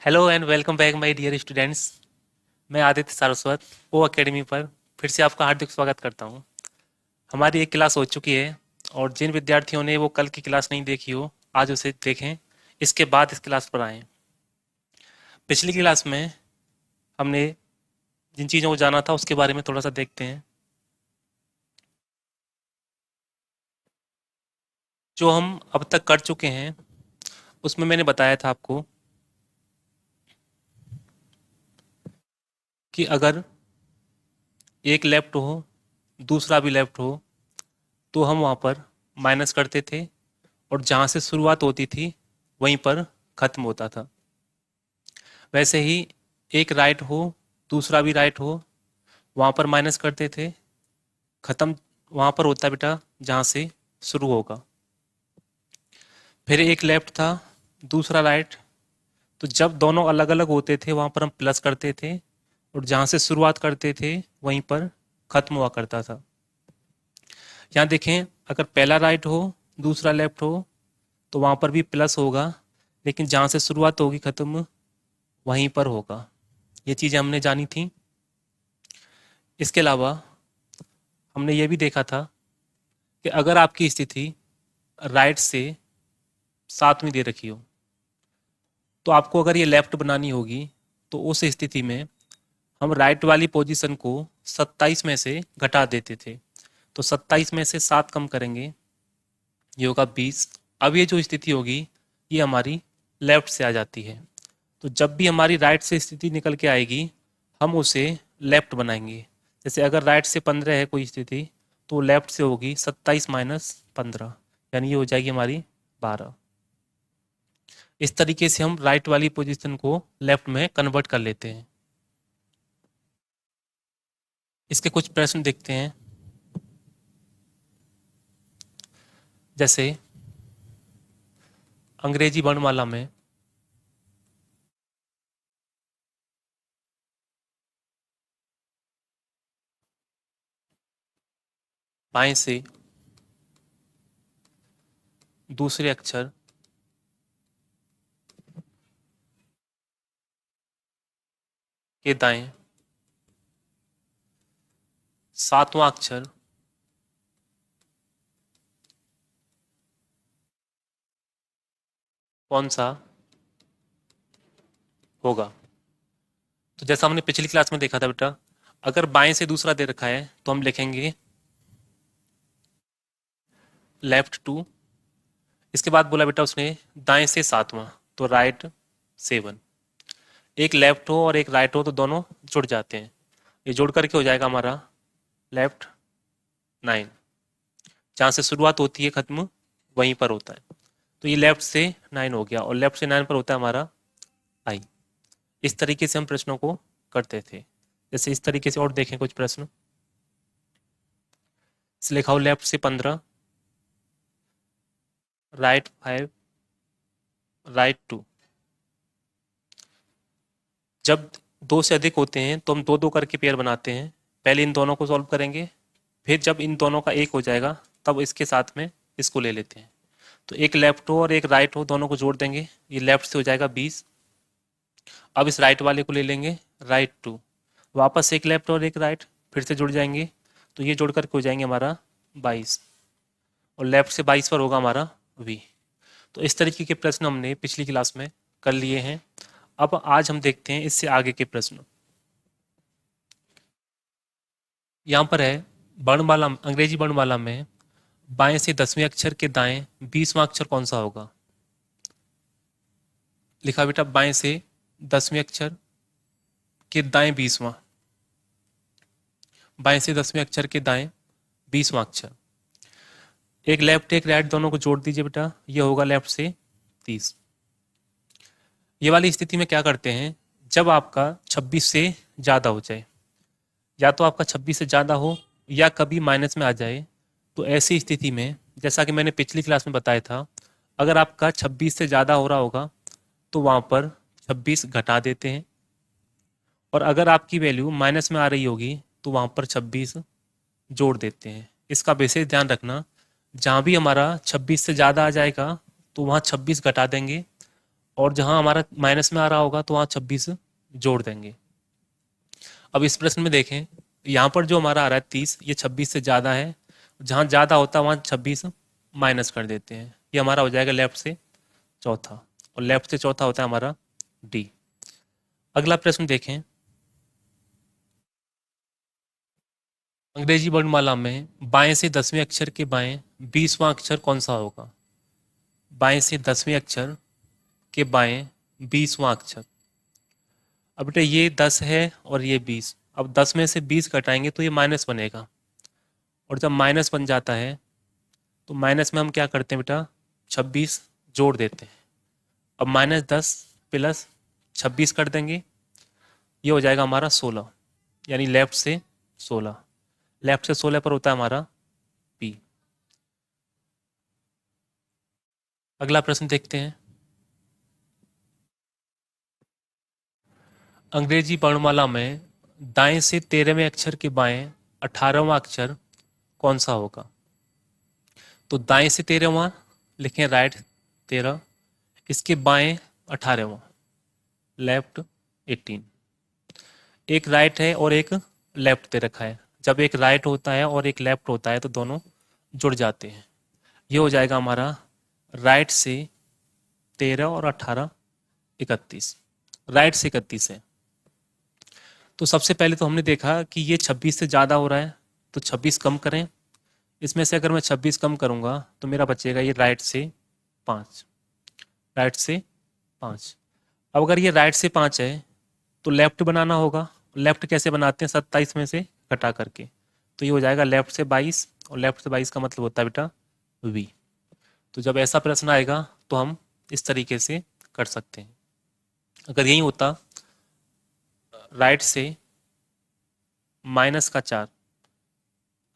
Hello and welcome back my dear students. मैं आदित्य सारस्वत ओ academy पर फिर से आपका हार्दिक स्वागत करता हूं। हमारी एक क्लास हो चुकी है और जिन विद्यार्थियों ने वो कल की क्लास नहीं देखी हो आज उसे देखें, इसके बाद इस क्लास पर आएँ। पिछली क्लास में हमने जिन चीज़ों को जाना था उसके बारे में थोड़ा सा देखते हैं। जो हम अब तक कर चुके हैं उसमें मैंने बताया था आपको कि अगर एक लेफ्ट हो दूसरा भी लेफ्ट हो तो हम वहाँ पर माइनस करते थे और जहाँ से शुरुआत होती थी वहीं पर ख़त्म होता था। वैसे ही एक राइट हो दूसरा भी राइट हो वहाँ पर माइनस करते थे, ख़त्म वहाँ पर होता बेटा जहाँ से शुरू होगा। फिर एक लेफ्ट था दूसरा राइट, तो जब दोनों अलग अलग होते थे वहाँ पर हम प्लस करते थे और जहाँ से शुरुआत करते थे वहीं पर ख़त्म हुआ करता था। यहाँ देखें, अगर पहला राइट हो दूसरा लेफ्ट हो तो वहाँ पर भी प्लस होगा, लेकिन जहाँ से शुरुआत होगी ख़त्म वहीं पर होगा। ये चीज़ें हमने जानी थी। इसके अलावा हमने ये भी देखा था कि अगर आपकी स्थिति राइट से साथ में दे रखी हो तो आपको अगर ये लेफ्ट बनानी होगी तो उस स्थिति में हम राइट वाली पोजीशन को 27 में से घटा देते थे। तो 27 में से 7 कम करेंगे, ये होगा 20। अब ये जो स्थिति होगी ये हमारी लेफ्ट से आ जाती है। तो जब भी हमारी राइट से स्थिति निकल के आएगी हम उसे लेफ्ट बनाएंगे। जैसे अगर राइट से 15 है कोई स्थिति तो लेफ्ट से होगी 27 माइनस 15, यानी ये हो जाएगी हमारी 12। इस तरीके से हम राइट वाली पोजीशन को लेफ्ट में कन्वर्ट कर लेते हैं। इसके कुछ प्रश्न देखते हैं। जैसे अंग्रेजी वर्णमाला में बाएं से दूसरे अक्षर के दाएं सातवां अक्षर कौन सा होगा। तो जैसा हमने पिछली क्लास में देखा था बेटा, अगर बाएं से दूसरा दे रखा है तो हम लिखेंगे लेफ्ट टू। इसके बाद बोला बेटा उसने दाएं से सातवां, तो राइट 7। एक लेफ्ट हो और एक राइट हो तो दोनों जुड़ जाते हैं, ये जोड़ करके हो जाएगा हमारा लेफ्ट 9। जहाँ से शुरुआत होती है खत्म वहीं पर होता है, तो ये लेफ्ट से 9 हो गया और लेफ्ट से 9 पर होता है हमारा आई। इस तरीके से हम प्रश्नों को करते थे। जैसे इस तरीके से और देखें कुछ प्रश्न। लिखा हो लेफ्ट से 15, राइट 5, राइट 2। जब दो से अधिक होते हैं तो हम दो दो करके पेयर बनाते हैं। पहले इन दोनों को सॉल्व करेंगे, फिर जब इन दोनों का एक हो जाएगा तब इसके साथ में इसको ले लेते हैं। तो एक लेफ्ट हो और एक राइट हो, दोनों को जोड़ देंगे, ये लेफ्ट से हो जाएगा 20। अब इस राइट वाले को ले लेंगे राइट 2, वापस एक लेफ्ट और एक राइट फिर से जुड़ जाएंगे, तो ये जोड़ करके हो जाएंगे हमारा 22 और लेफ्ट से 22 पर होगा हमारा वी। तो इस तरीके के प्रश्न हमने पिछली क्लास में कर लिए हैं। अब आज हम देखते हैं इससे आगे के प्रश्न। यहाँ पर है वर्णमाला, अंग्रेजी वर्णमाला में बाएं से 10वें अक्षर के दाएं 20वां अक्षर कौन सा होगा। लिखा बेटा बाएं से 10वें अक्षर के दाएं 20वां, बाएं से 10वें अक्षर के दाएं 20वां अक्षर। एक लेफ्ट एक राइट दोनों को जोड़ दीजिए बेटा, ये होगा लेफ्ट से 30। ये वाली स्थिति में क्या करते हैं, जब आपका 26 से ज़्यादा हो जाए, या तो आपका 26 से ज़्यादा हो या कभी माइनस में आ जाए, तो ऐसी स्थिति में जैसा कि मैंने पिछली क्लास में बताया था, अगर आपका 26 से ज़्यादा हो रहा होगा तो वहाँ पर 26 घटा देते हैं, और अगर आपकी वैल्यू माइनस में आ रही होगी तो वहाँ पर 26 जोड़ देते हैं। इसका विशेष ध्यान रखना, जहाँ भी हमारा 26 से ज़्यादा आ जाएगा तो वहाँ 26 घटा देंगे, और जहाँ हमारा माइनस में आ रहा होगा तो वहाँ 26 जोड़ देंगे। अब इस प्रश्न में देखें, यहाँ पर जो हमारा आ रहा है 30, ये 26 से ज़्यादा है। जहाँ ज़्यादा होता है वहाँ 26 माइनस कर देते हैं। ये हमारा हो जाएगा लेफ्ट से चौथा, और लेफ्ट से चौथा होता है हमारा डी। अगला प्रश्न देखें, अंग्रेजी वर्णमाला में बाएं से 10वें अक्षर के बाएं 20वां अक्षर कौन सा होगा? बाएं से 10वें अक्षर के बाएं 20वां अक्षर। अब बेटा ये 10 है और ये 20, अब 10 में से 20 घटाएंगे तो ये माइनस बनेगा, और जब माइनस बन जाता है तो माइनस में हम क्या करते हैं बेटा, 26 जोड़ देते हैं। अब -10 प्लस 26 कर देंगे, ये हो जाएगा हमारा 16, यानी लेफ्ट से 16। लेफ्ट से 16 पर होता है हमारा पी। अगला प्रश्न देखते हैं, अंग्रेजी वर्णमाला में दाएं से 13वें अक्षर के बाएं 18वां अक्षर कौन सा होगा? तो दाएं से 13वां लिखें, राइट 13, इसके बाएं 18वां, लेफ्ट 18। एक राइट है और एक लेफ्ट दे रखा है। जब एक राइट होता है और एक लेफ्ट होता है तो दोनों जुड़ जाते हैं। ये हो जाएगा हमारा राइट से 13 और 18 31, राइट से 31 है। तो सबसे पहले तो हमने देखा कि ये 26 से ज़्यादा हो रहा है, तो 26 कम करें। इसमें से अगर मैं 26 कम करूँगा तो मेरा बचेगा ये राइट से 5, राइट से 5। अब अगर ये राइट से 5 है तो लेफ्ट बनाना होगा। लेफ्ट कैसे बनाते हैं, 27 में से घटा करके। तो ये हो जाएगा लेफ्ट से 22, और लेफ्ट से 22 का मतलब होता है बेटा वी। तो जब ऐसा प्रश्न आएगा तो हम इस तरीके से कर सकते हैं। अगर यही होता राइट से -4,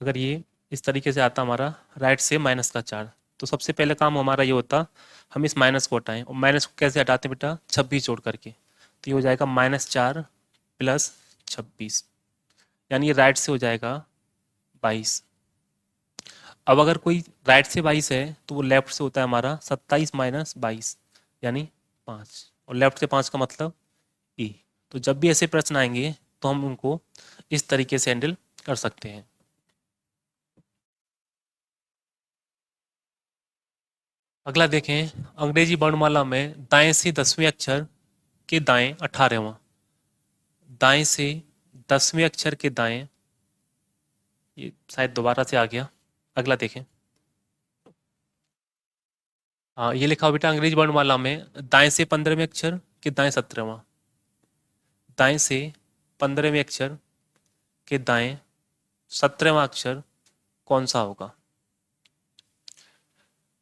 अगर ये इस तरीके से आता हमारा राइट से -4, तो सबसे पहले काम हमारा ये होता, हम इस माइनस को हटाएं। और माइनस को कैसे हटाते हैं बेटा, 26 जोड़ करके। तो ये हो जाएगा -4 प्लस 26, यानी ये राइट से हो जाएगा 22। अब अगर कोई राइट से 22 है तो वो लेफ्ट से होता है हमारा 27 माइनस 22, यानी 5, और लेफ्ट से 5 का मतलब ई। तो जब भी ऐसे प्रश्न आएंगे तो हम उनको इस तरीके से हैंडल कर सकते हैं। अगला देखें, अंग्रेजी वर्णमाला में दाएं से 10वें अक्षर के दाएं 18वां, दाएं से 10वें अक्षर के दाएं, ये शायद दोबारा से आ गया। अगला देखें, हाँ ये लिखा हुआ बेटा अंग्रेजी वर्णमाला में दाएं से 15वें अक्षर के दाएं 17वां, दाएं से 15वें अक्षर के दाएं 17वां अक्षर कौन सा होगा?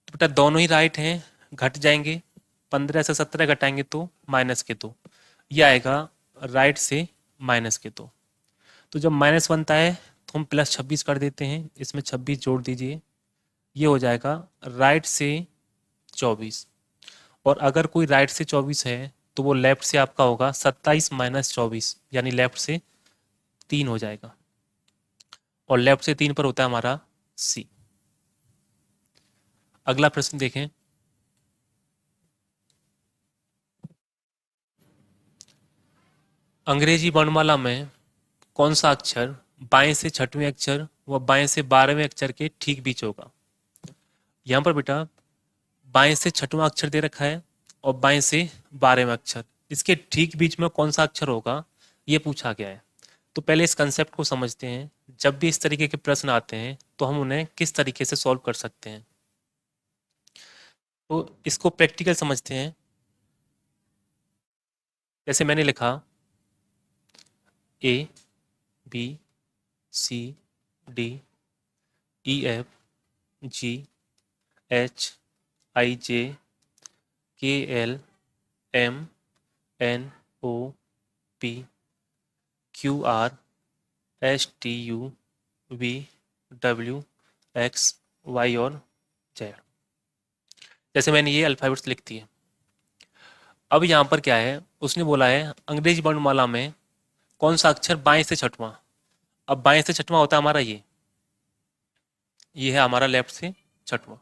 तो बेटा दोनों ही राइट हैं, घट जाएंगे। 15 से 17 घटाएंगे तो -2, ये आएगा राइट से -2। तो जब माइनस बनता है तो हम +26 कर देते हैं, इसमें 26 जोड़ दीजिए, ये हो जाएगा राइट से 24। और अगर कोई राइट से 24 है तो वो लेफ्ट से आपका होगा 27 माइनस 24, यानी लेफ्ट से 3 हो जाएगा, और लेफ्ट से 3 पर होता है हमारा सी। अगला प्रश्न देखें, अंग्रेजी वर्णमाला में कौन सा अक्षर बाएं से 6वें अक्षर व बाएं से 12वें अक्षर के ठीक बीच होगा? यहाँ पर बेटा बाएं से 6वां अक्षर दे रखा है और बाएं से 12वां अक्षर, इसके ठीक बीच में कौन सा अक्षर होगा ये पूछा गया है। तो पहले इस कंसेप्ट को समझते हैं। जब भी इस तरीके के प्रश्न आते हैं तो हम उन्हें किस तरीके से सॉल्व कर सकते हैं, तो इसको प्रैक्टिकल समझते हैं। जैसे मैंने लिखा A B C D E F G H I J K L M N O P Q R S T U V W X Y और जेड। जैसे मैंने ये अल्फ़ाबेट्स लिख दिए। अब यहाँ पर क्या है, उसने बोला है अंग्रेजी वर्णमाला में कौन सा अक्षर बाएं से छठवां। अब बाएं से छठवां होता है हमारा ये है हमारा लेफ्ट से छठवां।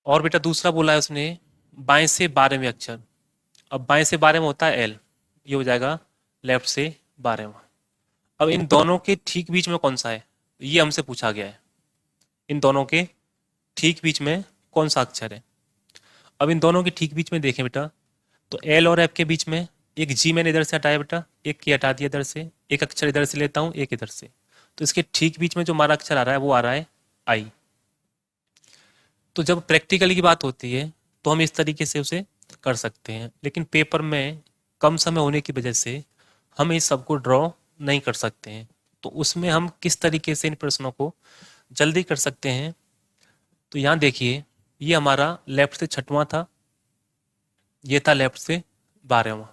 और बेटा दूसरा बोला है उसने बाएं से 12वें अक्षर। अब बाएं से 12 में होता है एल, ये हो जाएगा लेफ्ट से 12वां। अब इन दोनों के ठीक बीच में कौन सा है, ये हमसे पूछा गया है। इन दोनों के ठीक बीच में कौन सा अक्षर है। अब इन दोनों के ठीक बीच में देखें बेटा, तो एल और एफ के बीच में एक जी मैंने इधर से हटाया बेटा, एक की हटा दिया इधर से, एक अक्षर इधर से लेता हूँ, एक इधर से। तो इसके ठीक बीच में जो हमारा अक्षर आ रहा है वो आ रहा है आई। तो जब प्रैक्टिकली की बात होती है तो हम इस तरीके से उसे कर सकते हैं, लेकिन पेपर में कम समय होने की वजह से हम इस सबको ड्रॉ नहीं कर सकते हैं। तो उसमें हम किस तरीके से इन प्रश्नों को जल्दी कर सकते हैं, तो यहाँ देखिए ये हमारा लेफ्ट से 6वां था, ये था लेफ्ट से 12वां,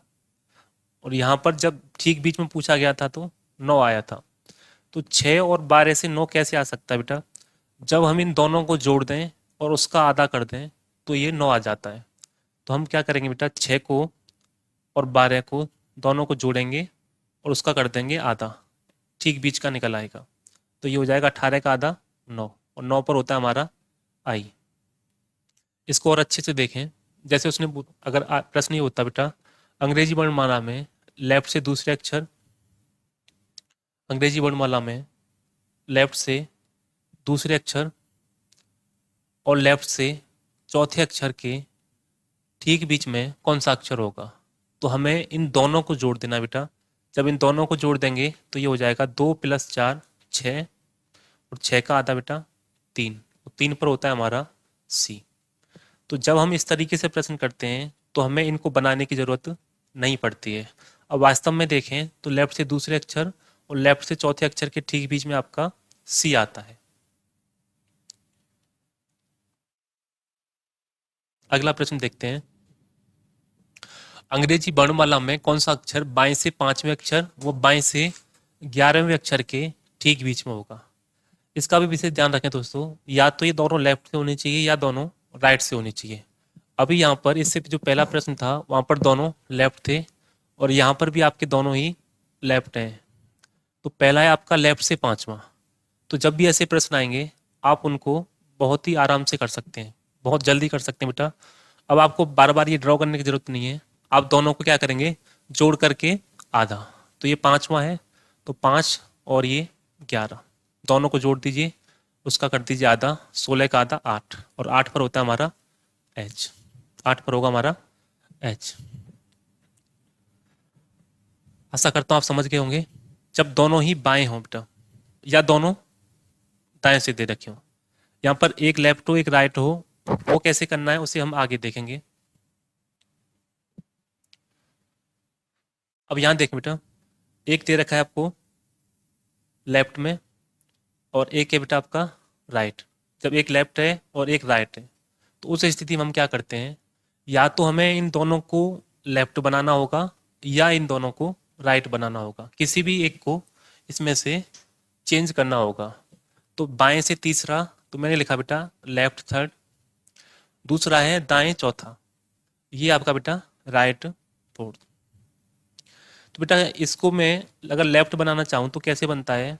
और यहाँ पर जब ठीक बीच में पूछा गया था तो 9 आया था। तो 6 और 12 से 9 कैसे आ सकता है बेटा, जब हम इन दोनों को जोड़ दें और उसका आधा कर दें तो ये 9 आ जाता है। तो हम क्या करेंगे बेटा, 6 को और 12 को दोनों को जोड़ेंगे और उसका कर देंगे आधा, ठीक बीच का निकल आएगा। तो ये हो जाएगा 18 का आधा 9, और 9 पर होता है हमारा आई। इसको और अच्छे से देखें, जैसे उसने अगर प्रश्न ये होता बेटा अंग्रेजी वर्णमाला में लेफ्ट से दूसरे अक्षर, अंग्रेजी वर्णमाला में लेफ्ट से दूसरे अक्षर और लेफ्ट से चौथे अक्षर के ठीक बीच में कौन सा अक्षर होगा, तो हमें इन दोनों को जोड़ देना बेटा। जब इन दोनों को जोड़ देंगे तो ये हो जाएगा 2 + 4 6, और 6 का आधा बेटा 3, और 3 पर होता है हमारा सी। तो जब हम इस तरीके से प्रश्न करते हैं तो हमें इनको बनाने की ज़रूरत नहीं पड़ती है। अब वास्तव में देखें तो लेफ्ट से दूसरे अक्षर और लेफ्ट से चौथे अक्षर के ठीक बीच में आपका सी आता है। अगला प्रश्न देखते हैं, अंग्रेजी वर्णमाला में कौन सा अक्षर बाएं से 5वें अक्षर व बाएं से 11वें अक्षर के ठीक बीच में होगा। इसका भी विशेष ध्यान रखें दोस्तों, या तो ये दोनों लेफ्ट से होने चाहिए या दोनों राइट से होने चाहिए। अभी यहाँ पर इससे जो पहला प्रश्न था वहाँ पर दोनों लेफ्ट थे, और यहाँ पर भी आपके दोनों ही लेफ्ट हैं। तो पहला है आपका लेफ्ट से 5वां। तो जब भी ऐसे प्रश्न आएंगे आप उनको बहुत ही आराम से कर सकते हैं, बहुत जल्दी कर सकते हैं बेटा। अब आपको बार बार ये ड्रॉ करने की जरूरत नहीं है, आप दोनों को क्या करेंगे, जोड़ करके आधा। तो ये 5वां है, तो 5 और ये 11, दोनों को जोड़ दीजिए, उसका कर दीजिए आधा, 16 का आधा 8, और 8 पर होता है हमारा एच, 8 पर होगा हमारा एच। आशा करता हूँ आप समझ गए होंगे। जब दोनों ही बाएं हों बेटा, या दोनों दाएं से दे रखे हों, यहाँ पर एक लेफ्ट हो एक राइट हो, वो कैसे करना है उसे हम आगे देखेंगे। अब यहाँ देखें बेटा, एक दे रखा है आपको लेफ्ट में और एक है बेटा आपका राइट। जब एक लेफ्ट है और एक राइट है तो उस स्थिति में हम क्या करते हैं, या तो हमें इन दोनों को लेफ्ट बनाना होगा या इन दोनों को राइट बनाना होगा, किसी भी एक को इसमें से चेंज करना होगा। तो बाएं से तीसरा तो मैंने लिखा बेटा लेफ्ट थर्ड, दूसरा है दाएं चौथा, ये आपका बेटा राइट फोर्थ। तो बेटा इसको मैं अगर लेफ्ट बनाना चाहूँ तो कैसे बनता है,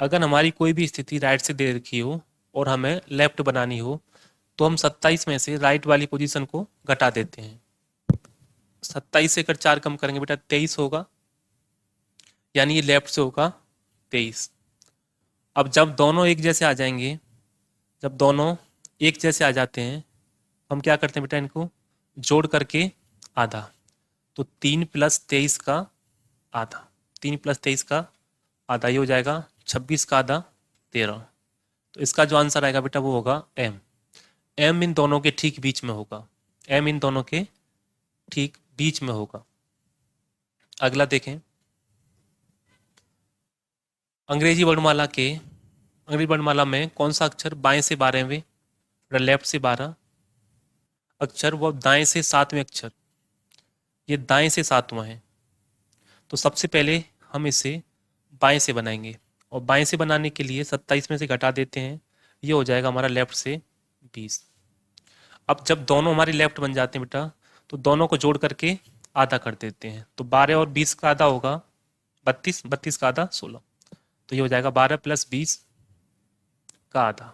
अगर हमारी कोई भी स्थिति राइट से दे रखी हो और हमें लेफ्ट बनानी हो तो हम 27 में से राइट वाली पोजीशन को घटा देते हैं। 27 से अगर 4 कम करेंगे बेटा 23 होगा, यानी ये लेफ्ट से होगा 23। अब जब दोनों एक जैसे आ जाएंगे, जब दोनों एक जैसे आ जाते हैं हम क्या करते हैं बेटा, इनको जोड़ करके आधा। तो 3 + 23 का आधा, 3 + 23 का आधा, ये हो जाएगा 26 का आधा 13। तो इसका जो आंसर आएगा बेटा वो होगा एम। एम इन दोनों के ठीक बीच में होगा, एम इन दोनों के ठीक बीच में होगा। अगला देखें, अंग्रेजी वर्णमाला में कौन सा अक्षर बाएं से 12वें, लेफ्ट से 12 अक्षर व दाएं से 7वें अक्षर, ये दाएं से 7वां है। तो सबसे पहले हम इसे बाएं से बनाएंगे, और बाएं से बनाने के लिए 27 में से घटा देते हैं, ये हो जाएगा हमारा लेफ्ट से 20। अब जब दोनों हमारे लेफ्ट बन जाते हैं बेटा तो दोनों को जोड़ करके आधा कर देते हैं। तो 12 और 20 का आधा होगा 32, 32 का आधा 16। तो ये हो जाएगा 12 + 20 का आधा,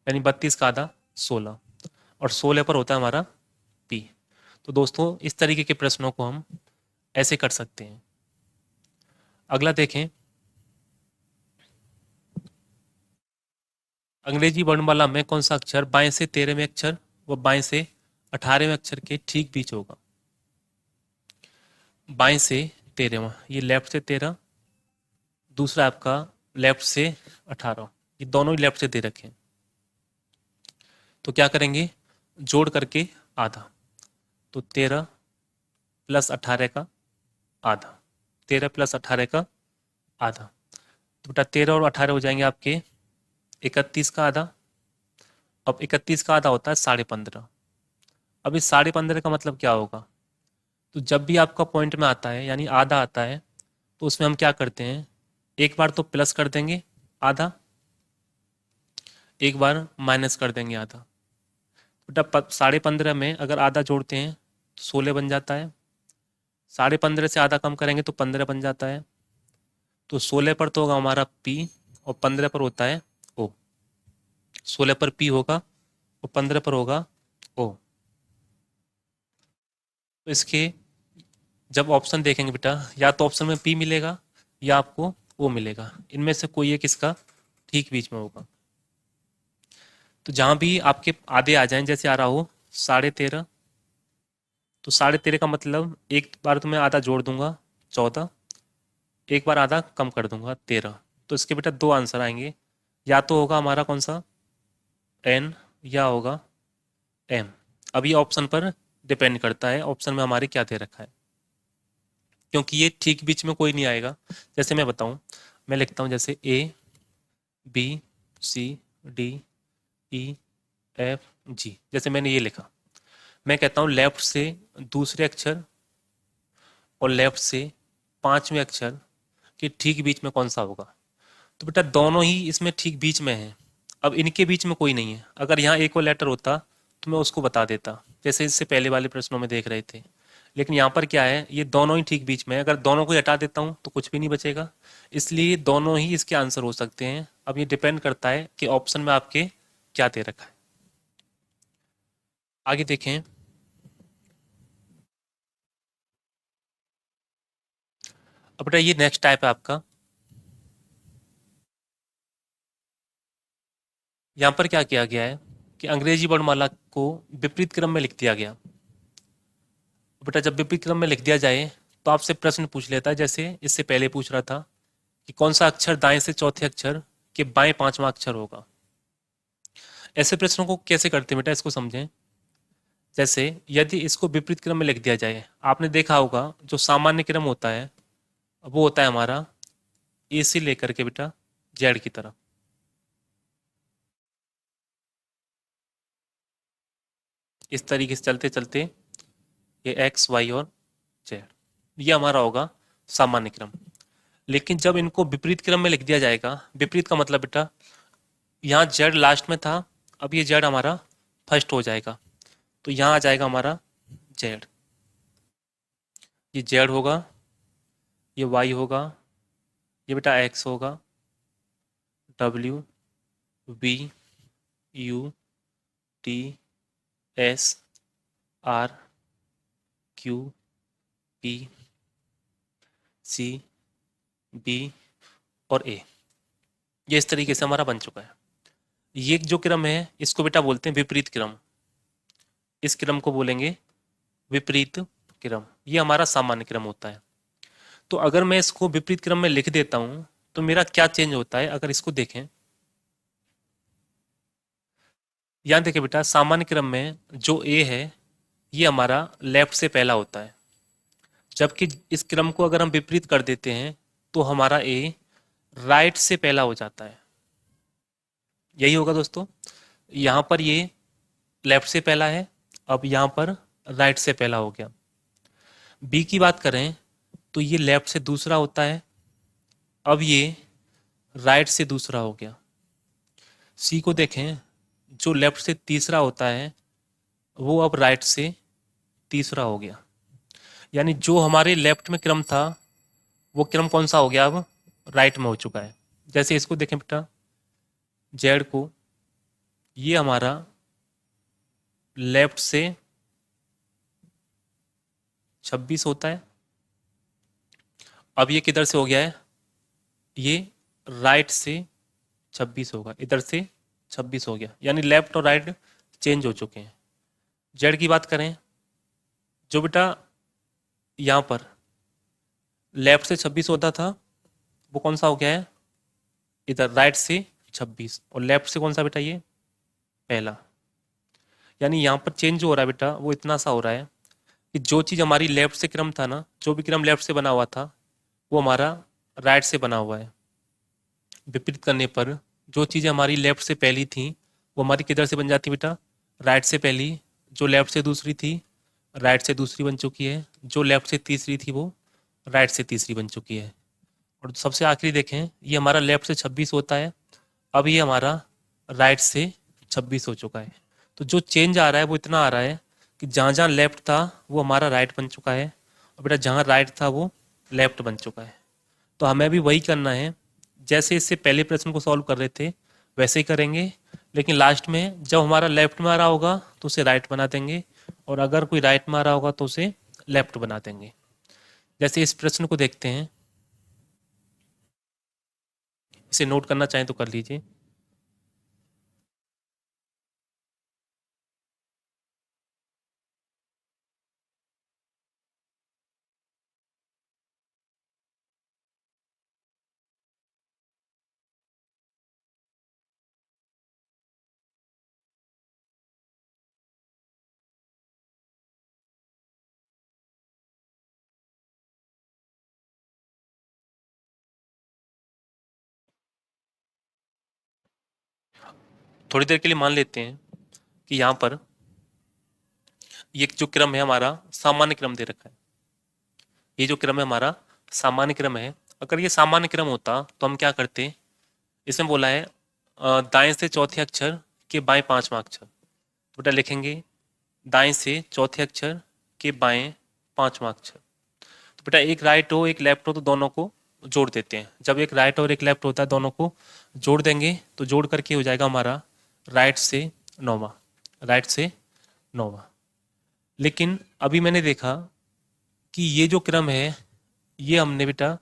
यानी 32 का आधा 16। और 16 पर होता है हमारा पी। तो दोस्तों इस तरीके के प्रश्नों को हम ऐसे कर सकते हैं। अगला देखें, अंग्रेजी वर्णमाला में कौन सा अक्षर बाएं से 13वें अक्षर व बाएं से 18वें अक्षर के ठीक बीच होगा। बाएं से 13वां, ये लेफ्ट से 13, दूसरा आपका लेफ्ट से 18, ये दोनों ही लेफ्ट से दे रखे हैं। तो क्या करेंगे, जोड़ करके आधा, तो 13 प्लस 18 का आधा, 13 प्लस 18 का आधा, तो बेटा 13 और 18 हो जाएंगे आपके 31 का आधा। अब 31 का आधा होता है 15.5। अब इस 15.5 का मतलब क्या होगा, तो जब भी आपका पॉइंट में आता है यानी आधा आता है तो उसमें हम क्या करते हैं, एक बार तो प्लस कर देंगे आधा, एक बार माइनस कर देंगे आधा। बेटा 15.5 में अगर आधा जोड़ते हैं तो 16 बन जाता है, 15.5 से आधा कम करेंगे तो 15 बन जाता है। तो 16 पर तो होगा हमारा पी और 15 पर होता है ओ। 16 पर पी होगा और 15 पर होगा ओ। तो इसके जब ऑप्शन देखेंगे बेटा, या तो ऑप्शन में पी मिलेगा या आपको ओ मिलेगा, इनमें से कोई एक इसका ठीक बीच में होगा। तो जहां भी आपके आधे आ जाएं, जैसे आ रहा हो 13.5, तो 13.5 का मतलब एक बार तो मैं आधा जोड़ दूंगा 14, एक बार आधा कम कर दूंगा 13। तो इसके बेटा दो आंसर आएंगे, या तो होगा हमारा कौन सा एन या होगा एम। अब ये ऑप्शन पर डिपेंड करता है, ऑप्शन में हमारे क्या दे रखा है, क्योंकि ये ठीक बीच में कोई नहीं आएगा। जैसे मैं बताऊं, मैं लिखता हूं जैसे A B C D E F G, जैसे मैंने ये लिखा, मैं कहता हूं लेफ्ट से दूसरे अक्षर और लेफ्ट से पांचवें अक्षर के ठीक बीच में कौन सा होगा। तो बेटा दोनों ही इसमें ठीक बीच में हैं। अब इनके बीच में कोई नहीं है, अगर यहाँ एक और लेटर होता तो मैं उसको बता देता, जैसे इससे पहले वाले प्रश्नों में देख रहे थे। लेकिन यहाँ पर क्या है, ये दोनों ही ठीक बीच में है, अगर दोनों को ही हटा देता हूँ तो कुछ भी नहीं बचेगा, इसलिए दोनों ही इसके आंसर हो सकते हैं। अब ये डिपेंड करता है कि ऑप्शन में आपके क्या दे रखा है। आगे देखें, अब बेटा ये नेक्स्ट टाइप है आपका। यहाँ पर क्या किया गया है कि अंग्रेजी वर्णमाला को विपरीत क्रम में लिख दिया गया। बेटा जब विपरीत क्रम में लिख दिया जाए तो आपसे प्रश्न पूछ लेता है, जैसे इससे पहले पूछ रहा था कि कौन सा अक्षर दाएं से चौथे अक्षर के बाएं पांचवा अक्षर होगा। ऐसे प्रश्नों को कैसे करते हैं बेटा, इसको समझें। जैसे यदि इसको विपरीत क्रम में लिख दिया जाए, आपने देखा होगा जो सामान्य क्रम होता है वो होता है हमारा ए से लेकर के बेटा जेड की तरफ। इस तरीके से चलते चलते ये एक्स वाई और जेड, ये हमारा होगा सामान्य क्रम। लेकिन जब इनको विपरीत क्रम में लिख दिया जाएगा, विपरीत का मतलब बेटा यहाँ जेड लास्ट में था, अब ये जेड हमारा फर्स्ट हो जाएगा, तो यहाँ आ जाएगा हमारा जेड, ये जेड होगा, ये वाई होगा, ये बेटा एक्स होगा, W V U T S R Q P C B और ए। ये इस तरीके से हमारा बन चुका है। ये जो क्रम है इसको बेटा बोलते हैं विपरीत क्रम, इस क्रम को बोलेंगे विपरीत क्रम, ये हमारा सामान्य क्रम होता है। तो अगर मैं इसको विपरीत क्रम में लिख देता हूं तो मेरा क्या चेंज होता है, अगर इसको देखें, यहां देखें बेटा सामान्य क्रम में जो ए है ये हमारा लेफ्ट से पहला होता है, जबकि इस क्रम को अगर हम विपरीत कर देते हैं तो हमारा ए राइट से पहला हो जाता है। यही होगा दोस्तों, यहां पर ये लेफ्ट से पहला है, अब यहां पर राइट से पहला हो गया। बी की बात करें तो ये लेफ्ट से दूसरा होता है, अब ये राइट से दूसरा हो गया। सी को देखें, जो लेफ्ट से तीसरा होता है वो अब राइट से तीसरा हो गया, यानी जो हमारे लेफ्ट में क्रम था वो क्रम कौन सा हो गया, अब राइट में हो चुका है। जैसे इसको देखें बेटा जेड को, ये हमारा लेफ्ट से 26 होता है। अब ये किधर से हो गया है, ये राइट से 26 होगा, इधर से 26 हो गया, यानी लेफ्ट और राइट चेंज हो चुके हैं। जेड की बात करें, जो बेटा यहाँ पर लेफ्ट से 26 होता था वो कौन सा हो गया है, इधर राइट से 26, और लेफ्ट से कौन सा बेटा, ये पहला। यानी यहाँ पर चेंज जो हो रहा है बेटा वो इतना सा हो रहा है कि जो चीज़ हमारी लेफ्ट से क्रम था ना, जो भी क्रम लेफ्ट से बना हुआ था वो हमारा राइट से बना हुआ है। विपरीत करने पर जो चीज़ें हमारी लेफ्ट से पहली थी वो हमारी किधर से बन जाती बेटा, राइट से पहली। जो लेफ्ट से दूसरी थी राइट से दूसरी बन चुकी है, जो लेफ्ट से तीसरी थी वो राइट से तीसरी बन चुकी है। और सबसे आखिरी देखें, ये हमारा लेफ्ट से 26 होता है, अब ये हमारा राइट से 26 हो चुका है। तो जो चेंज आ रहा है वो इतना आ रहा है कि जहाँ जहाँ लेफ्ट था वो हमारा राइट बन चुका है, और बेटा जहाँ राइट था वो लेफ्ट बन चुका है। तो हमें भी वही करना है, जैसे इससे पहले प्रश्न को सॉल्व कर रहे थे वैसे ही करेंगे, लेकिन लास्ट में जब हमारा लेफ्ट में आ रहा होगा तो उसे राइट बना देंगे, और अगर कोई राइट में आ रहा होगा तो उसे लेफ्ट बना देंगे। जैसे इस प्रश्न को देखते हैं, इसे नोट करना चाहें तो कर लीजिए। थोड़ी देर के लिए मान लेते हैं कि यहाँ पर ये जो क्रम है हमारा सामान्य क्रम दे रखा है। ये जो क्रम है हमारा सामान्य क्रम है। अगर ये सामान्य क्रम होता तो हम क्या करते, इसमें बोला है दाएं से चौथे अक्षर के बाएं पांचवा अक्षर, तो बेटा लिखेंगे दाएं से चौथे अक्षर के बाएं पांचवा अक्षर। तो बेटा एक राइट हो एक लेफ्ट हो तो दोनों को जोड़ देते हैं। जब एक राइट और एक लेफ्ट होता है दोनों को जोड़ देंगे तो जोड़ करके हो जाएगा हमारा राइट से नौवा, राइट से नौवा। लेकिन अभी मैंने देखा कि ये जो क्रम है ये हमने बेटा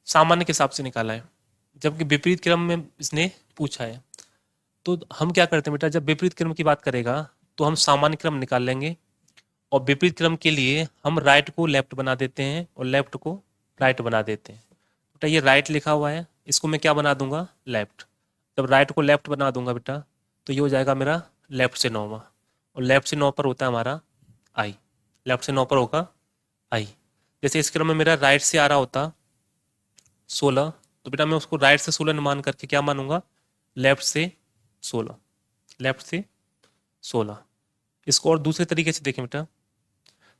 सामान्य के हिसाब से निकाला है, जबकि विपरीत क्रम में इसने पूछा है। तो हम क्या करते हैं बेटा, जब विपरीत क्रम की बात करेगा तो हम सामान्य क्रम निकाल लेंगे, और विपरीत क्रम के लिए हम राइट को लेफ्ट बना देते हैं और लेफ्ट को राइट बना देते हैं। बेटा ये राइट लिखा हुआ है, इसको मैं क्या बना दूंगा, लेफ्ट। जब राइट को लेफ्ट बना दूंगा बेटा तो ये हो जाएगा मेरा लेफ्ट से नौवा, और लेफ्ट से नौ पर होता है हमारा आई, लेफ्ट से नौ पर होगा आई। जैसे इस क्रम में मेरा राइट से आ रहा होता 16, तो बेटा मैं उसको राइट से 16 न मान करके क्या मानूंगा, लेफ्ट से 16, लेफ्ट से 16। इसको और दूसरे तरीके से देखें बेटा,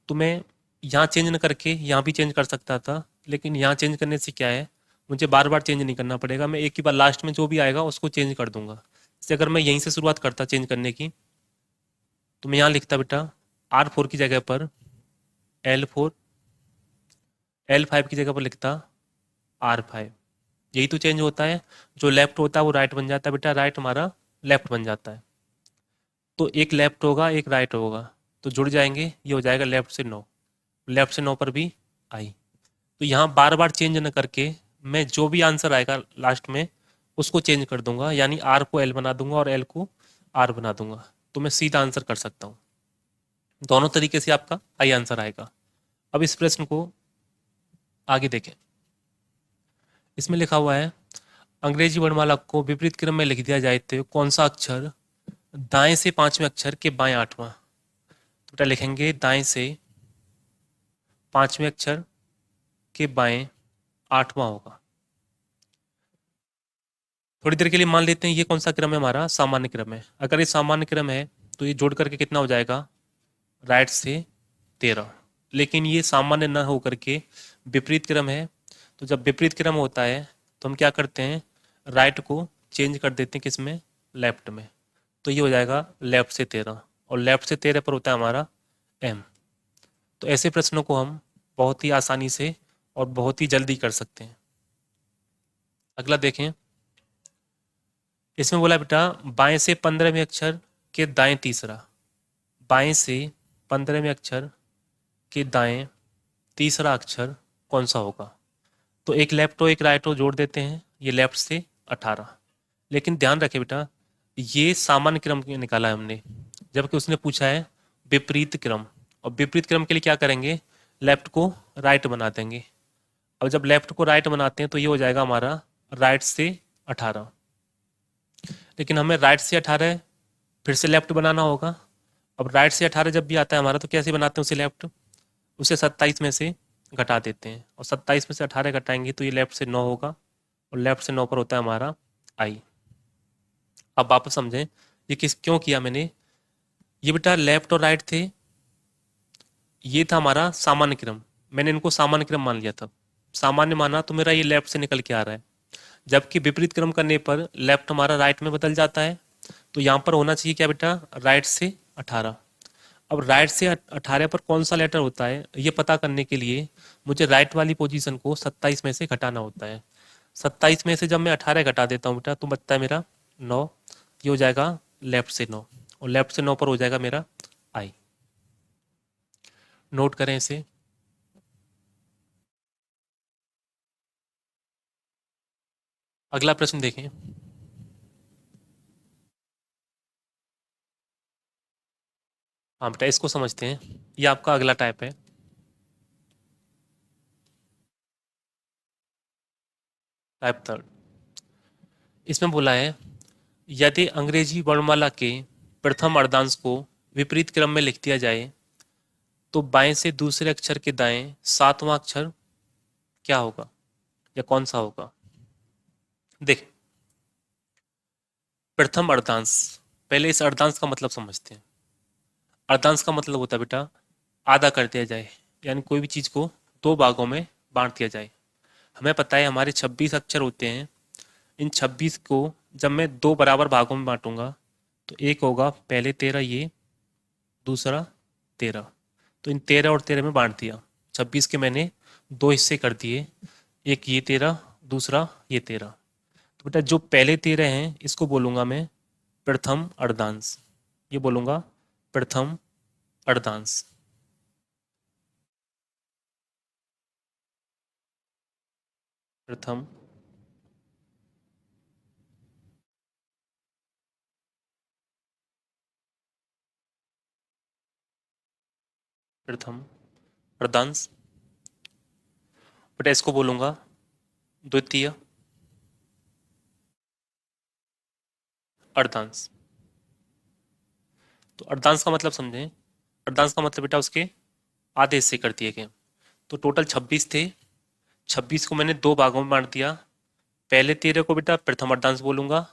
तो मैं यहाँ चेंज न करके यहाँ भी चेंज कर सकता था, लेकिन यहाँ चेंज करने से क्या है, मुझे बार बार चेंज नहीं करना पड़ेगा, मैं एक ही बार लास्ट में जो भी आएगा उसको चेंज कर दूंगा। जैसे अगर मैं यहीं से शुरुआत करता चेंज करने की, तो मैं यहाँ लिखता बेटा R4 की जगह पर L4, L5 की जगह पर लिखता R5। यही तो चेंज होता है, जो लेफ्ट होता है वो राइट बन जाता है बेटा, राइट हमारा लेफ्ट बन जाता है। तो एक लेफ्ट होगा एक राइट होगा तो जुड़ जाएंगे, ये हो जाएगा लेफ्ट से नौ, लेफ्ट से नौ पर भी आई। तो यहाँ बार बार चेंज न करके मैं जो भी आंसर आएगा लास्ट में उसको चेंज कर दूंगा, यानी आर को एल बना दूंगा और एल को आर बना दूंगा, तो मैं सीधा आंसर कर सकता हूँ। दोनों तरीके से आपका आई आंसर आएगा। अब इस प्रश्न को आगे देखें, इसमें लिखा हुआ है अंग्रेजी वर्णमाला को विपरीत क्रम में लिख दिया जाए तो कौन सा अक्षर दाएं से पांचवें अक्षर के बाएं आठवां, तो बेटा लिखेंगे दाएं से पांचवें अक्षर के बाएं आठवां होगा। थोड़ी देर के लिए मान लेते हैं ये कौन सा क्रम है, हमारा सामान्य क्रम है। अगर ये सामान्य क्रम है तो ये जोड़ करके कितना हो जाएगा, राइट से 13। लेकिन ये सामान्य न होकर के विपरीत क्रम है, तो जब विपरीत क्रम होता है तो हम क्या करते हैं, राइट को चेंज कर देते हैं किस में, लेफ्ट में। तो ये हो जाएगा लेफ्ट से 13, और लेफ्ट से 13 पर होता है हमारा एम। तो ऐसे प्रश्नों को हम बहुत ही आसानी से और बहुत ही जल्दी कर सकते हैं। अगला देखें, इसमें बोला बेटा बाएं से 15वें अक्षर के दाएं तीसरा, बाएं से 15वें अक्षर के दाएं तीसरा अक्षर कौन सा होगा। तो एक लेफ्ट रो एक राइट रो जोड़ देते हैं, ये लेफ्ट से 18। लेकिन ध्यान रखें बेटा, ये सामान्य क्रम निकाला है हमने, जबकि उसने पूछा है विपरीत क्रम। और विपरीत क्रम के लिए क्या करेंगे, लेफ्ट को राइट बना देंगे। अब जब लेफ्ट को राइट बनाते हैं तो ये हो जाएगा हमारा राइट से 18। लेकिन हमें राइट से 18 फिर से लेफ्ट बनाना होगा। अब राइट से 18 जब भी आता है हमारा तो कैसे बनाते हैं उसे लेफ्ट, उसे 27 में से घटा देते हैं, और 27 में से 18 घटाएंगे तो ये लेफ्ट से 9 होगा, और लेफ्ट से 9 पर होता है हमारा आई। अब वापस समझें ये किस क्यों किया मैंने। ये बेटा लेफ्ट और राइट थे, ये था हमारा सामान्य क्रम, मैंने इनको सामान्य क्रम मान लिया था। सामान्य माना तो मेरा ये लेफ्ट से निकल के आ रहा है, जबकि विपरीत क्रम करने पर लेफ्ट हमारा राइट में बदल जाता है। तो यहाँ पर होना चाहिए क्या बेटा, राइट से 18। अब राइट से 18 पर कौन सा लेटर होता है ये पता करने के लिए मुझे राइट वाली पोजीशन को 27 में से घटाना होता है। 27 में से जब मैं 18 घटा देता हूँ बेटा तो बचता है मेरा 9, ये हो जाएगा लेफ्ट से 9, और लेफ्ट से 9 पर हो जाएगा मेरा आई। नोट करें इसे। अगला प्रश्न देखें। हाँ बेटा इसको समझते हैं, ये आपका अगला टाइप है। टाइप थर्ड, इसमें बोला है यदि अंग्रेजी वर्णमाला के प्रथम अर्धांश को विपरीत क्रम में लिख दिया जाए तो बाएं से दूसरे अक्षर के दाएं सातवां अक्षर क्या होगा या कौन सा होगा। देख, प्रथम अर्धांश, पहले इस अर्धांश का मतलब समझते हैं। अर्धांश का मतलब होता है बेटा आधा कर दिया जाए, यानी कोई भी चीज को दो भागों में बांट दिया जाए। हमें पता है हमारे 26 अक्षर होते हैं, इन 26 को जब मैं दो बराबर भागों में बांटूंगा तो एक होगा पहले 13 ये, दूसरा 13। तो इन 13 और 13 में बांट दिया, 26 के मैंने दो हिस्से कर दिए, एक ये 13, दूसरा ये 13। तो बेटा जो पहले 13 हैं इसको बोलूंगा मैं प्रथम अर्धांश, ये बोलूंगा प्रथम अर्धांश। प्रथम प्रथम अर्धांश, बेटा इसको बोलूंगा द्वितीय अर्धांश। तो अर्धांश का मतलब समझें, अर्धांश का मतलब बेटा उसके आधे हिस्से कर दिए गए। तो टोटल 26 थे, 26 को मैंने दो भागों में बांट दिया, पहले 13 को बेटा प्रथम अर्धांश बोलूंगा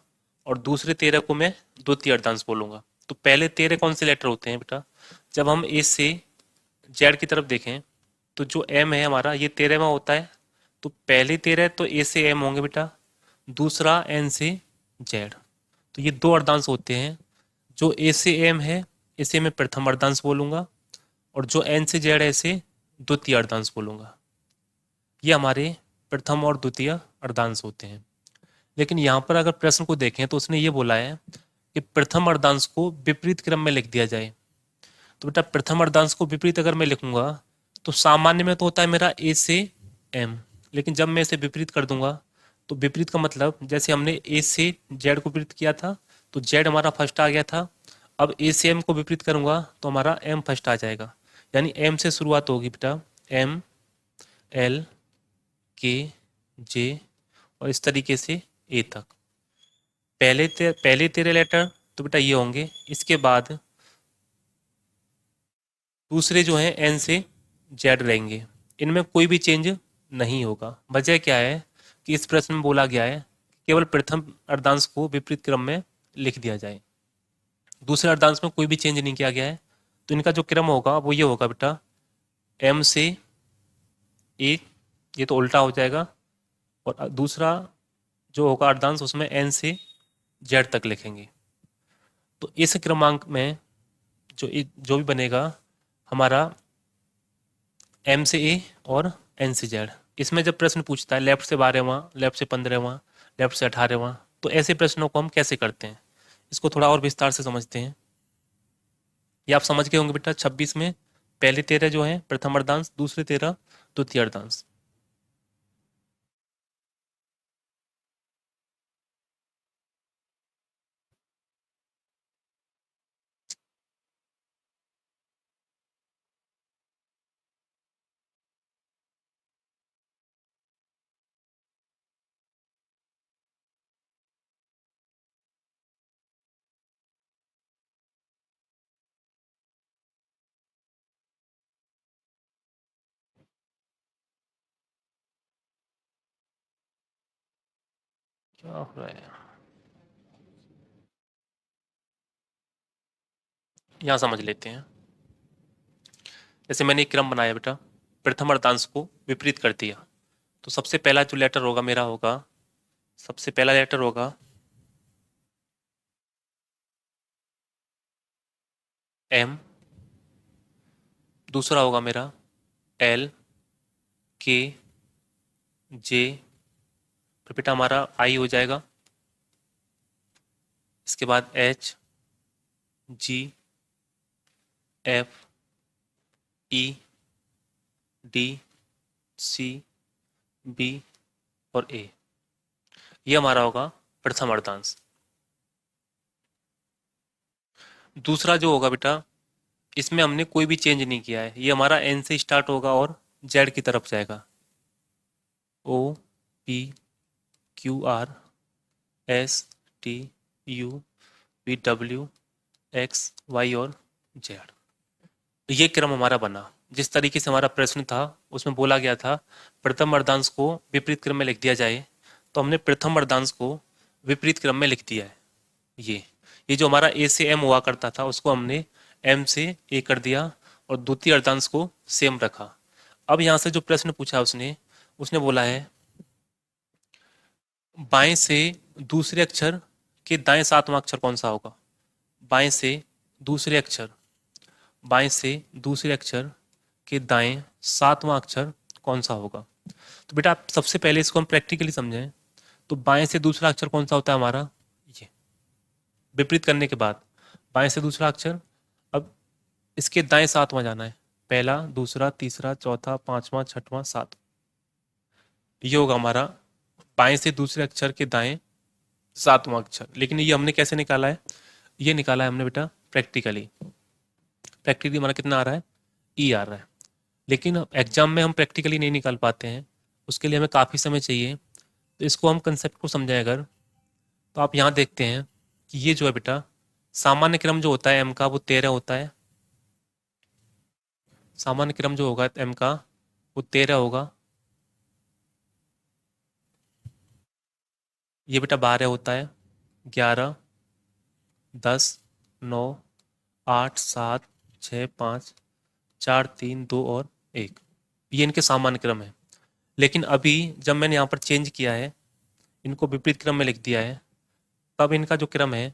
और दूसरे 13 को मैं द्वितीय अर्धांश बोलूंगा। तो पहले 13 कौन से लेटर होते हैं बेटा, जब हम ए से जेड की तरफ देखें तो जो एम है हमारा ये 13 में होता है। तो पहले 13 तो ए से एम होंगे बेटा, दूसरा एन से जेड। तो ये दो अर्धांश होते हैं, जो ए से एम है इसे मैं प्रथम अर्धांश बोलूंगा, और जो एन से जेड है इसे द्वितीय अर्धांश बोलूंगा। ये हमारे प्रथम और द्वितीय अर्धांश होते हैं। लेकिन यहाँ पर अगर प्रश्न को देखें तो उसने ये बोला है कि प्रथम अर्धांश को विपरीत क्रम में लिख दिया जाए। तो बेटा प्रथम अर्धांश को विपरीत अगर मैं लिखूंगा तो सामान्य में तो होता है मेरा ए से एम, लेकिन जब मैं इसे विपरीत कर दूंगा तो विपरीत का मतलब जैसे हमने ए से जेड को विपरीत किया था तो जेड हमारा फर्स्ट आ गया था, अब ए से एम को विपरीत करूंगा तो हमारा एम फर्स्ट आ जाएगा। यानी एम से शुरुआत होगी बेटा, एम एल के जे और इस तरीके से ए तक। पहले तेरे लेटर तो बेटा ये होंगे, इसके बाद दूसरे जो हैं एन से जेड रहेंगे, इनमें कोई भी चेंज नहीं होगा। वजह क्या है कि इस प्रश्न में बोला गया है केवल प्रथम अर्धांश को विपरीत क्रम में लिख दिया जाए, दूसरे अर्धांश में कोई भी चेंज नहीं किया गया है। तो इनका जो क्रम होगा वो ये होगा बेटा, एम से ए, ये तो उल्टा हो जाएगा, और दूसरा जो होगा अर्धांश उसमें एन से जेड तक लिखेंगे। तो इस क्रमांक में जो भी बनेगा हमारा एम से ए और एन से जेड। इसमें जब प्रश्न पूछता है लेफ्ट से 12वां, लेफ्ट से 15वां, लेफ्ट से 18वां, तो ऐसे प्रश्नों को हम कैसे करते हैं इसको थोड़ा और विस्तार से समझते हैं। ये आप समझ गए होंगे बेटा। 26 में पहले 13 जो है प्रथम अर्धांश, दूसरे 13 द्वितीय अर्धांश। क्या हो रहा है? यहाँ समझ लेते हैं। जैसे मैंने एक क्रम बनाया बेटा, प्रथम अर्धांश को विपरीत कर दिया, तो सबसे पहला जो लेटर होगा मेरा होगा, सबसे पहला लेटर होगा एम, दूसरा होगा मेरा एल, के, जे, फिर बेटा हमारा आई हो जाएगा, इसके बाद एच, जी, एफ, ई, डी, सी, बी और ए। ये हमारा होगा प्रथम अर्धांश। दूसरा जो होगा बेटा, इसमें हमने कोई भी चेंज नहीं किया है, ये हमारा एन से स्टार्ट होगा और जेड की तरफ जाएगा। O, P, Q, R, S, T, U, V, W, X, Y और जेड। ये क्रम हमारा बना। जिस तरीके से हमारा प्रश्न था उसमें बोला गया था प्रथम अर्धांश को विपरीत क्रम में लिख दिया जाए, तो हमने प्रथम अर्धांश को विपरीत क्रम में लिख दिया है। ये जो हमारा ए से एम हुआ करता था उसको हमने एम से ए कर दिया और द्वितीय अर्धांश को सेम रखा। अब यहाँ से जो प्रश्न पूछा उसने उसने बोला है बाएं से दूसरे अक्षर के दाएं सातवां अक्षर कौन सा होगा। बाएं से दूसरे अक्षर, बाएं से दूसरे अक्षर के दाएं सातवां अक्षर कौन सा होगा। तो बेटा आप सबसे पहले इसको हम प्रैक्टिकली समझें, तो बाएं से दूसरा अक्षर कौन सा होता है हमारा, ये विपरीत करने के बाद बाएं से दूसरा अक्षर, अब इसके दाएं सातवां जाना है, पहला, दूसरा, तीसरा, चौथा, पांचवा, छठवां, सातवां। ये होगा हमारा बाएं से दूसरे अक्षर के दाएं सातवां अक्षर। लेकिन ये हमने कैसे निकाला है, ये निकाला है हमने बेटा प्रैक्टिकली। प्रैक्टिकली हमारा कितना आ रहा है, ई आ रहा है। लेकिन एग्जाम में हम प्रैक्टिकली नहीं निकाल पाते हैं, उसके लिए हमें काफ़ी समय चाहिए। तो इसको हम कंसेप्ट को समझें अगर, तो आप यहाँ देखते हैं कि ये जो है बेटा सामान्य क्रम जो होता है एम का वो 13 होता है। सामान्य क्रम जो होगा एम का वो 13 होगा। ये बेटा 12 होता है, 11, 10, 9, 8, 7, 6, 5, 4, 3, 2 और 1, ये इनके सामान्य क्रम है। लेकिन अभी जब मैंने यहाँ पर चेंज किया है, इनको विपरीत क्रम में लिख दिया है, तब इनका जो क्रम है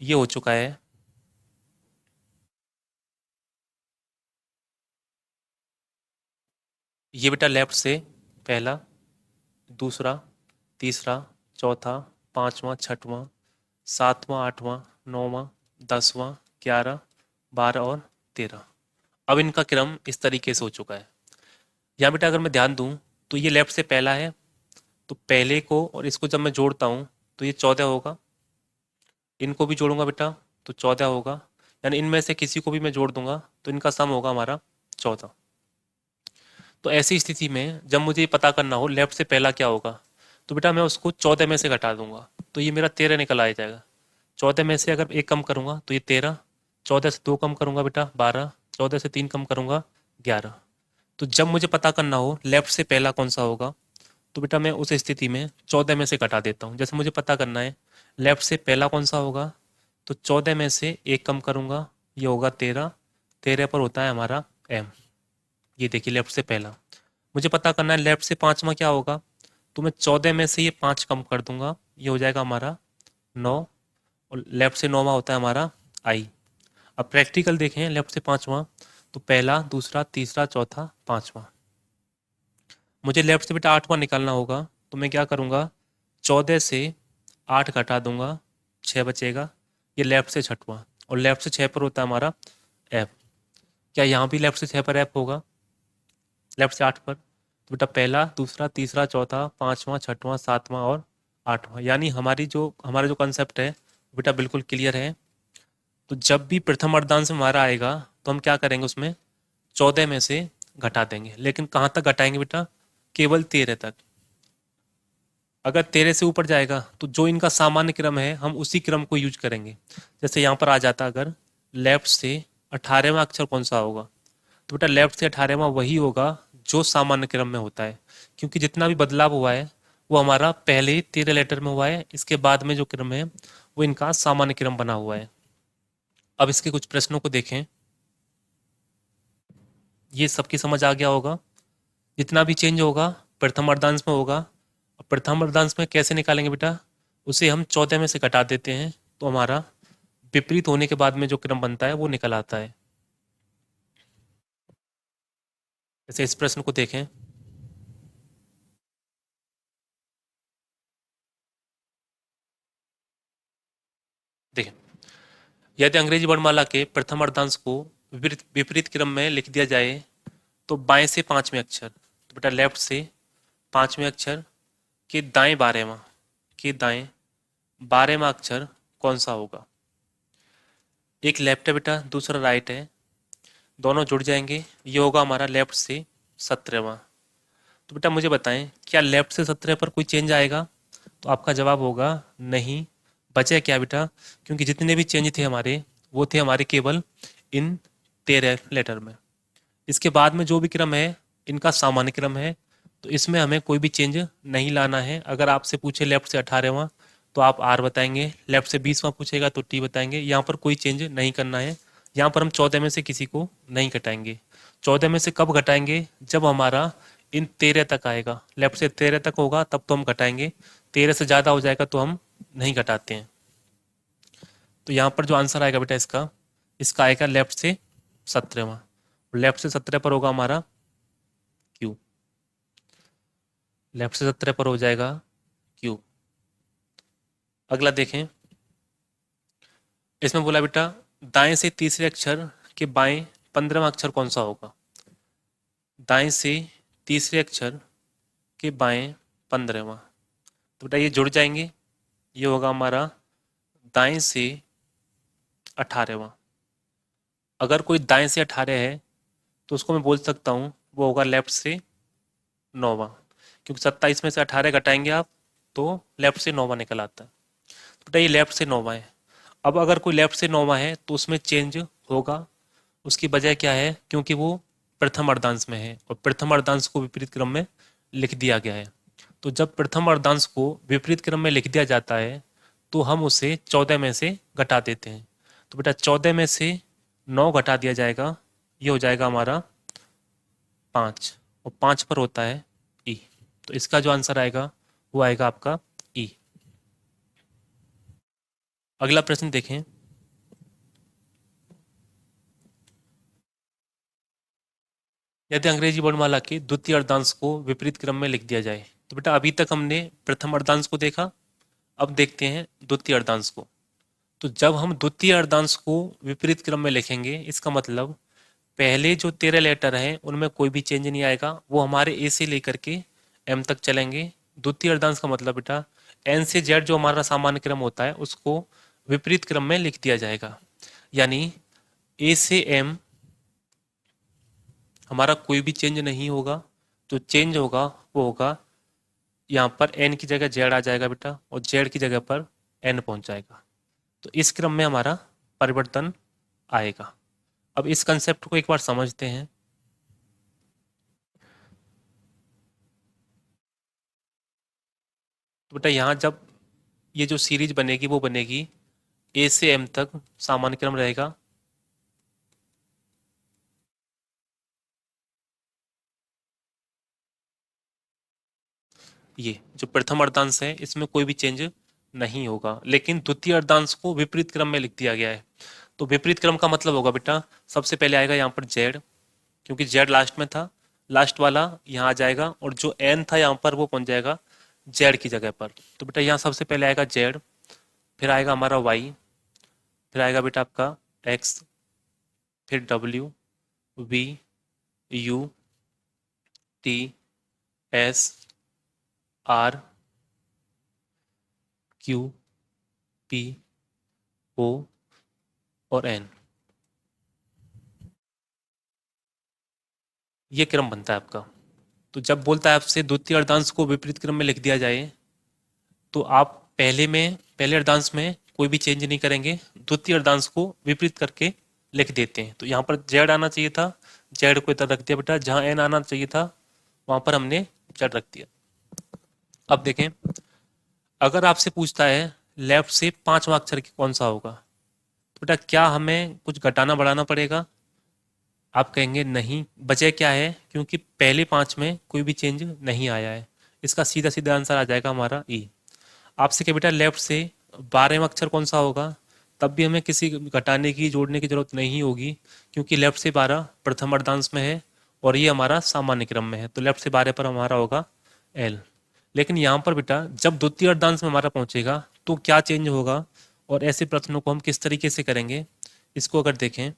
ये हो चुका है ये बेटा लेफ्ट से पहला, दूसरा, तीसरा, चौथा, पांचवा, छठवां, सातवां, आठवां, नौवां, 10वां, 11, 12 और 13। अब इनका क्रम इस तरीके से हो चुका है। यहाँ बेटा अगर मैं ध्यान दूँ तो ये लेफ्ट से पहला है, तो पहले को और इसको जब मैं जोड़ता हूँ तो ये 14 होगा। इनको भी जोड़ूंगा बेटा तो 14 होगा, यानी इनमें से किसी को भी मैं जोड़ दूंगा तो इनका सम होगा हमारा 14। तो ऐसी स्थिति में जब मुझे ये पता करना हो लेफ्ट से पहला क्या होगा, तो बेटा मैं उसको 14 में से घटा दूंगा, तो ये मेरा 13 निकल आ जाएगा। 14 में से अगर एक कम करूंगा तो ये 13, 14 से 2 कम करूंगा बेटा 12, 14 से 3 कम करूंगा 11। तो जब मुझे पता करना हो लेफ्ट से पहला कौन सा होगा, तो बेटा मैं उस स्थिति में 14 में से घटा देता हूँ। जैसे मुझे पता करना है लेफ्ट से पहला कौन सा होगा, तो 14 में से एक कम करूंगा, ये होगा 13, 13 पर होता है हमारा एम। ये देखिए लेफ्ट से पहला। मुझे पता करना है लेफ्ट से पांचवा क्या होगा, तो मैं 14 में से ये 5 कम कर दूंगा, ये हो जाएगा हमारा 9, और लेफ्ट से नौवा होता है हमारा आई। अब प्रैक्टिकल देखें लेफ्ट से पांचवा, तो पहला, दूसरा, तीसरा, चौथा, पांचवा। मुझे लेफ्ट से बेटा आठवां निकालना होगा, तो मैं क्या करूंगा 14 से 8 घटा दूंगा, 6 बचेगा, ये लेफ्ट से छठवां। और लेफ्ट से 6 पर होता है हमारा एफ। क्या यहाँ भी लेफ्ट से 6 पर एफ होगा? लेफ्ट से 8 पर। तो बेटा पहला, दूसरा, तीसरा, चौथा, पांचवा, छठवां, सातवां और आठवां, यानी हमारा जो कंसेप्ट है बेटा बिल्कुल क्लियर है। तो जब भी प्रथम अर्धांश में हमारा आएगा तो हम क्या करेंगे, उसमें 14 में से घटा देंगे। लेकिन कहाँ तक घटाएंगे बेटा? केवल 13 तक। अगर 13 से ऊपर जाएगा तो जो इनका सामान्य क्रम है हम उसी क्रम को यूज करेंगे। जैसे यहाँ पर आ जाता, अगर लेफ्ट से 18वां अक्षर कौन सा होगा, तो बेटा लेफ्ट से 18वां वही होगा जो सामान्य क्रम में होता है, क्योंकि जितना भी बदलाव हुआ है वो हमारा पहले ही 13 लेटर में हुआ है। इसके बाद में जो क्रम है वो इनका सामान्य क्रम बना हुआ है। अब इसके कुछ प्रश्नों को देखें। ये सबकी समझ आ गया होगा। जितना भी चेंज होगा प्रथम अर्धांश में होगा। और प्रथम अर्धांश में कैसे निकालेंगे बेटा? उसे हम 14 में से घटा देते हैं तो हमारा विपरीत होने के बाद में जो क्रम बनता है वो निकल आता है। जैसे इस प्रश्न को देखें। देखें, यदि अंग्रेजी वर्णमाला के प्रथम अर्धांश को विपरीत विपरीत क्रम में लिख दिया जाए तो बाएं से पांचवें अक्षर, तो बेटा लेफ्ट से पांचवें अक्षर के दाएं 12वां अक्षर कौन सा होगा? एक लेफ्ट है बेटा, दूसरा राइट है, दोनों जुड़ जाएंगे, ये होगा हमारा लेफ्ट से 17वां। तो बेटा मुझे बताएं, क्या लेफ्ट से 17 पर कोई चेंज आएगा? तो आपका जवाब होगा नहीं। बचे क्या बेटा? क्योंकि जितने भी चेंज थे हमारे वो थे हमारे केवल इन 13 लेटर में। इसके बाद में जो भी क्रम है इनका सामान्य क्रम है, तो इसमें हमें कोई भी चेंज नहीं लाना है। अगर आपसे पूछे लेफ्ट से 18वां तो आप आर बताएंगे, लेफ्ट से 20वां पूछेगा तो टी बताएंगे। यहाँ पर कोई चेंज नहीं करना है। यहाँ पर हम 14 में से किसी को नहीं घटाएंगे। 14 में से कब घटाएंगे? जब हमारा इन 13 तक आएगा। लेफ्ट से 13 तक होगा तब तो हम घटाएंगे, 13 से ज़्यादा हो जाएगा तो हम नहीं घटाते हैं। तो यहाँ पर जो आंसर आएगा बेटा इसका इसका आएगा लेफ्ट से 17वां। लेफ्ट से 17 पर होगा हमारा क्यू। लेफ्ट से 17 पर हो जाएगा क्यू। अगला देखें। इसमें बोला बेटा दाएं से तीसरे अक्षर के बाएं 15वां अक्षर कौन सा होगा? दाएं से तीसरे अक्षर के बाएं 15वां, तो बेटा ये जुड़ जाएंगे, ये होगा हमारा दाएं से 18वां। अगर कोई दाएं से 18 है तो उसको मैं बोल सकता हूँ वो होगा लेफ्ट से 9वां, क्योंकि 27 में से 18 घटाएंगे आप तो लेफ्ट से 9वां निकल आता है। तो बेटा ये लेफ्ट से 9वां है। अब अगर कोई लेफ्ट से 9वां है तो उसमें चेंज होगा। उसकी वजह क्या है? क्योंकि वो प्रथम अर्धांश में है और प्रथम अर्धांश को विपरीत क्रम में लिख दिया गया है। तो जब प्रथम अर्धांश को विपरीत क्रम में लिख दिया जाता है तो हम उसे 14 में से घटा देते हैं। तो बेटा 14 में से 9 घटा दिया जाएगा, ये हो जाएगा हमारा 5, और 5 पर होता है ई। तो इसका जो आंसर आएगा वो आएगा आपका ई। अगला प्रश्न देखें। यदि अंग्रेजी वर्णमाला के द्वितीय अर्धांश को विपरीत क्रम में लिख दिया जाए, तो बेटा अभी तक हमने प्रथम अर्धांश को देखा, अब देखते हैं द्वितीय अर्धांश को। तो जब हम द्वितीय अर्धांश को विपरीत क्रम में लिखेंगे इसका मतलब पहले जो 13 लेटर हैं उनमें कोई भी चेंज नहीं आएगा, वो हमारे ए से लेकर के एम तक चलेंगे। द्वितीय अर्धांश का मतलब बेटा एन से जेड जो हमारा सामान्य क्रम होता है उसको विपरीत क्रम में लिख दिया जाएगा, यानी ए से एम हमारा कोई भी चेंज नहीं होगा। जो चेंज होगा वो होगा यहाँ पर एन की जगह जेड आ जाएगा बेटा, और जेड की जगह पर एन पहुंच जाएगा। तो इस क्रम में हमारा परिवर्तन आएगा। अब इस कंसेप्ट को एक बार समझते हैं। तो बेटा यहाँ जब ये जो सीरीज बनेगी वो बनेगी ए से एम तक सामान्य क्रम रहेगा। ये जो प्रथम अर्धांश है इसमें कोई भी चेंज नहीं होगा, लेकिन द्वितीय अर्धांश को विपरीत क्रम में लिख दिया गया है। तो विपरीत क्रम का मतलब होगा बेटा सबसे पहले आएगा यहाँ पर जेड, क्योंकि जेड लास्ट में था, लास्ट वाला यहाँ आ जाएगा, और जो एन था यहाँ पर वो पहुंच जाएगा जेड की जगह पर। तो बेटा यहाँ सबसे पहले आएगा जेड, फिर आएगा हमारा वाई, फिर आएगा बेटा आपका एक्स, फिर W, V, U, T, S, R, Q, P, O और एन। ये क्रम बनता है आपका। तो जब बोलता है आपसे द्वितीय अर्धांश को विपरीत क्रम में लिख दिया जाए, तो आप पहले अर्धांश में कोई भी चेंज नहीं करेंगे, द्वितीय अर्धांश को विपरीत करके लिख देते हैं। तो यहाँ पर जेड आना चाहिए था, जेड को इधर रख दिया बेटा। जहाँ एन आना चाहिए था वहां पर हमने जेड रख दिया। अब देखें, अगर आपसे पूछता है लेफ्ट से पांचवा अक्षर कौन सा होगा, तो बेटा क्या हमें कुछ घटाना बढ़ाना पड़ेगा? आप कहेंगे नहीं, वजह क्या है? क्योंकि पहले पांच में कोई भी चेंज नहीं आया है। इसका सीधा सीधा आंसर आ जाएगा हमारा ई। आपसे क्या बेटा लेफ्ट से 12वां अक्षर कौन सा होगा, तब भी हमें किसी घटाने की जोड़ने की जरूरत नहीं होगी, क्योंकि लेफ्ट से 12 प्रथम अर्धांश में है और ये हमारा सामान्य क्रम में है। तो लेफ्ट से 12 पर हमारा होगा एल। लेकिन यहाँ पर बेटा जब द्वितीय अर्धांश में हमारा पहुंचेगा तो क्या चेंज होगा, और ऐसे प्रश्नों को हम किस तरीके से करेंगे, इसको अगर देखें,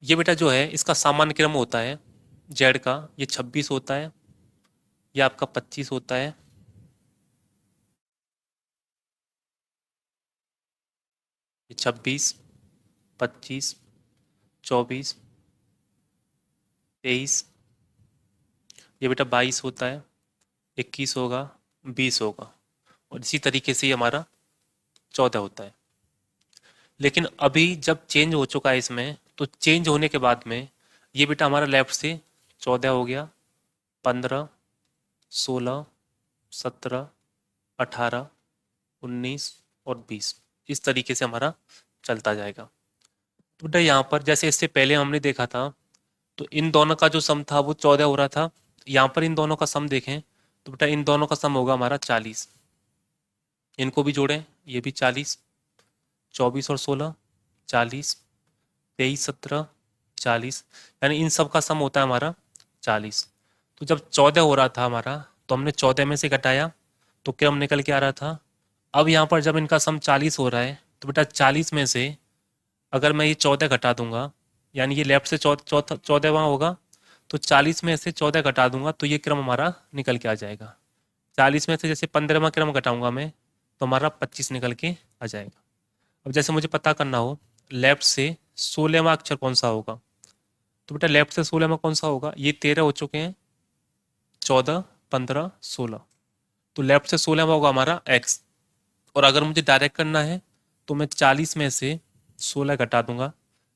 ये बेटा जो है इसका सामान्य क्रम होता है जेड का, ये 26 होता है, ये आपका 25 होता है, ये 26, 25, 24, 23, ये बेटा 22 होता है, 21 होगा, 20 होगा, और इसी तरीके से ये हमारा 14 होता है। लेकिन अभी जब चेंज हो चुका है इसमें, तो चेंज होने के बाद में ये बेटा हमारा लेफ्ट से 14 हो गया, 15, 16, 17, 18, 19 और 20, इस तरीके से हमारा चलता जाएगा। तो बेटा यहाँ पर जैसे इससे पहले हमने देखा था, तो इन दोनों का जो सम था वो 14 हो रहा था। यहाँ पर इन दोनों का सम देखें तो बेटा इन दोनों का सम होगा हमारा 40। इनको भी जोड़ें, ये भी 40, 24 और 16 40, 23, 17 40, यानी इन सब का सम होता है हमारा 40। तो जब 14 हो रहा था हमारा, तो हमने 14 में से घटाया तो क्रम निकल के आ रहा था। अब यहाँ पर जब इनका सम 40 हो रहा है, तो बेटा 40 में से अगर मैं ये 14 घटा दूंगा, यानी ये लेफ्ट से 14वां होगा, तो 40 में से 14 घटा दूंगा तो ये क्रम हमारा निकल के आ जाएगा। 40 में से जैसे 15वां क्रम घटाऊंगा मैं, तो हमारा 25 निकल के आ जाएगा। अब जैसे मुझे पता करना हो लेफ्ट से 16वां अक्षर कौन सा होगा, तो बेटा लेफ्ट से 16वां कौन सा होगा, ये 13 हो चुके हैं, 14, 15, 16, तो लेफ्ट से 16वां होगा हमारा एक्स। और अगर मुझे डायरेक्ट करना है तो मैं 40 में से 16 घटा दूंगा,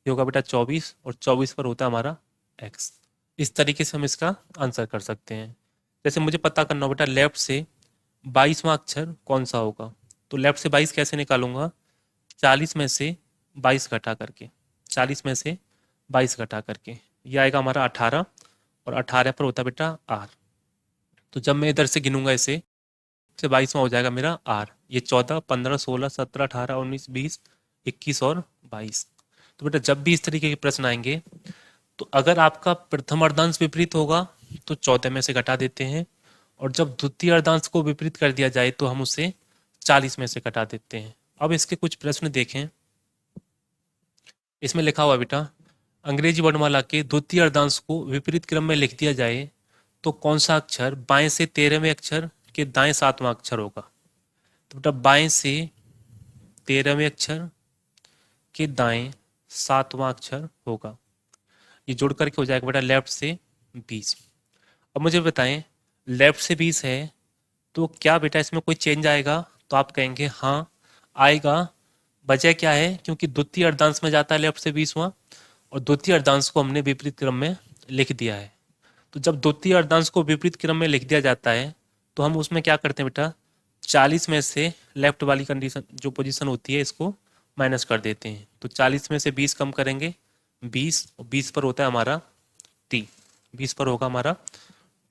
ये होगा बेटा 24, और 24 पर होता है हमारा एक्स। इस तरीके से हम इसका आंसर कर सकते हैं। जैसे मुझे पता करना हो बेटा लेफ्ट से 22वां अक्षर कौन सा होगा, तो लेफ्ट से 22 कैसे निकालूंगा, 40 में से 22 घटा करके, 40 में से 22 घटा करके, ये आएगा हमारा 18, और 18 पर होता है बेटा आर। तो जब मैं इधर से गिनूंगा इसे, से 22वां हो जाएगा मेरा आर। ये 14, 15, 16, 17, 18, 19, 20, 21 और 22। तो बेटा जब भी इस तरीके के प्रश्न आएंगे, तो अगर आपका प्रथम अर्धांश विपरीत होगा तो 14 में से घटा देते हैं, और जब द्वितीय अर्धांश को विपरीत कर दिया जाए तो हम उसे 40 में से घटा देते हैं। अब इसके कुछ प्रश्न देखें। इसमें लिखा हुआ बेटा अंग्रेजी वर्णमाला के द्वितीय अर्धांश को विपरीत क्रम में लिख दिया जाए तो कौन सा अक्षर बाएं से 13वें अक्षर के दाएं 7वां अक्षर होगा। तो बेटा बाएं से 13वें अक्षर के दाएं 7वां अक्षर होगा, ये जोड़ करके हो जाएगा बेटा लेफ्ट से 20। अब मुझे बताएं लेफ्ट से 20 है तो क्या बेटा इसमें कोई चेंज आएगा, तो आप कहेंगे हाँ आएगा। वजह क्या है, क्योंकि द्वितीय अर्धांश में जाता है लेफ्ट से 20वां, और द्वितीय अर्धांश को हमने विपरीत क्रम में लिख दिया है। तो जब द्वितीय अर्धांश को विपरीत क्रम में लिख दिया जाता है तो हम उसमें क्या करते हैं बेटा, 40 में से लेफ्ट वाली कंडीशन जो पोजीशन होती है इसको माइनस कर देते हैं। तो 40 में से 20 कम करेंगे, 20, और 20 पर होता है हमारा टी, 20 पर होगा हमारा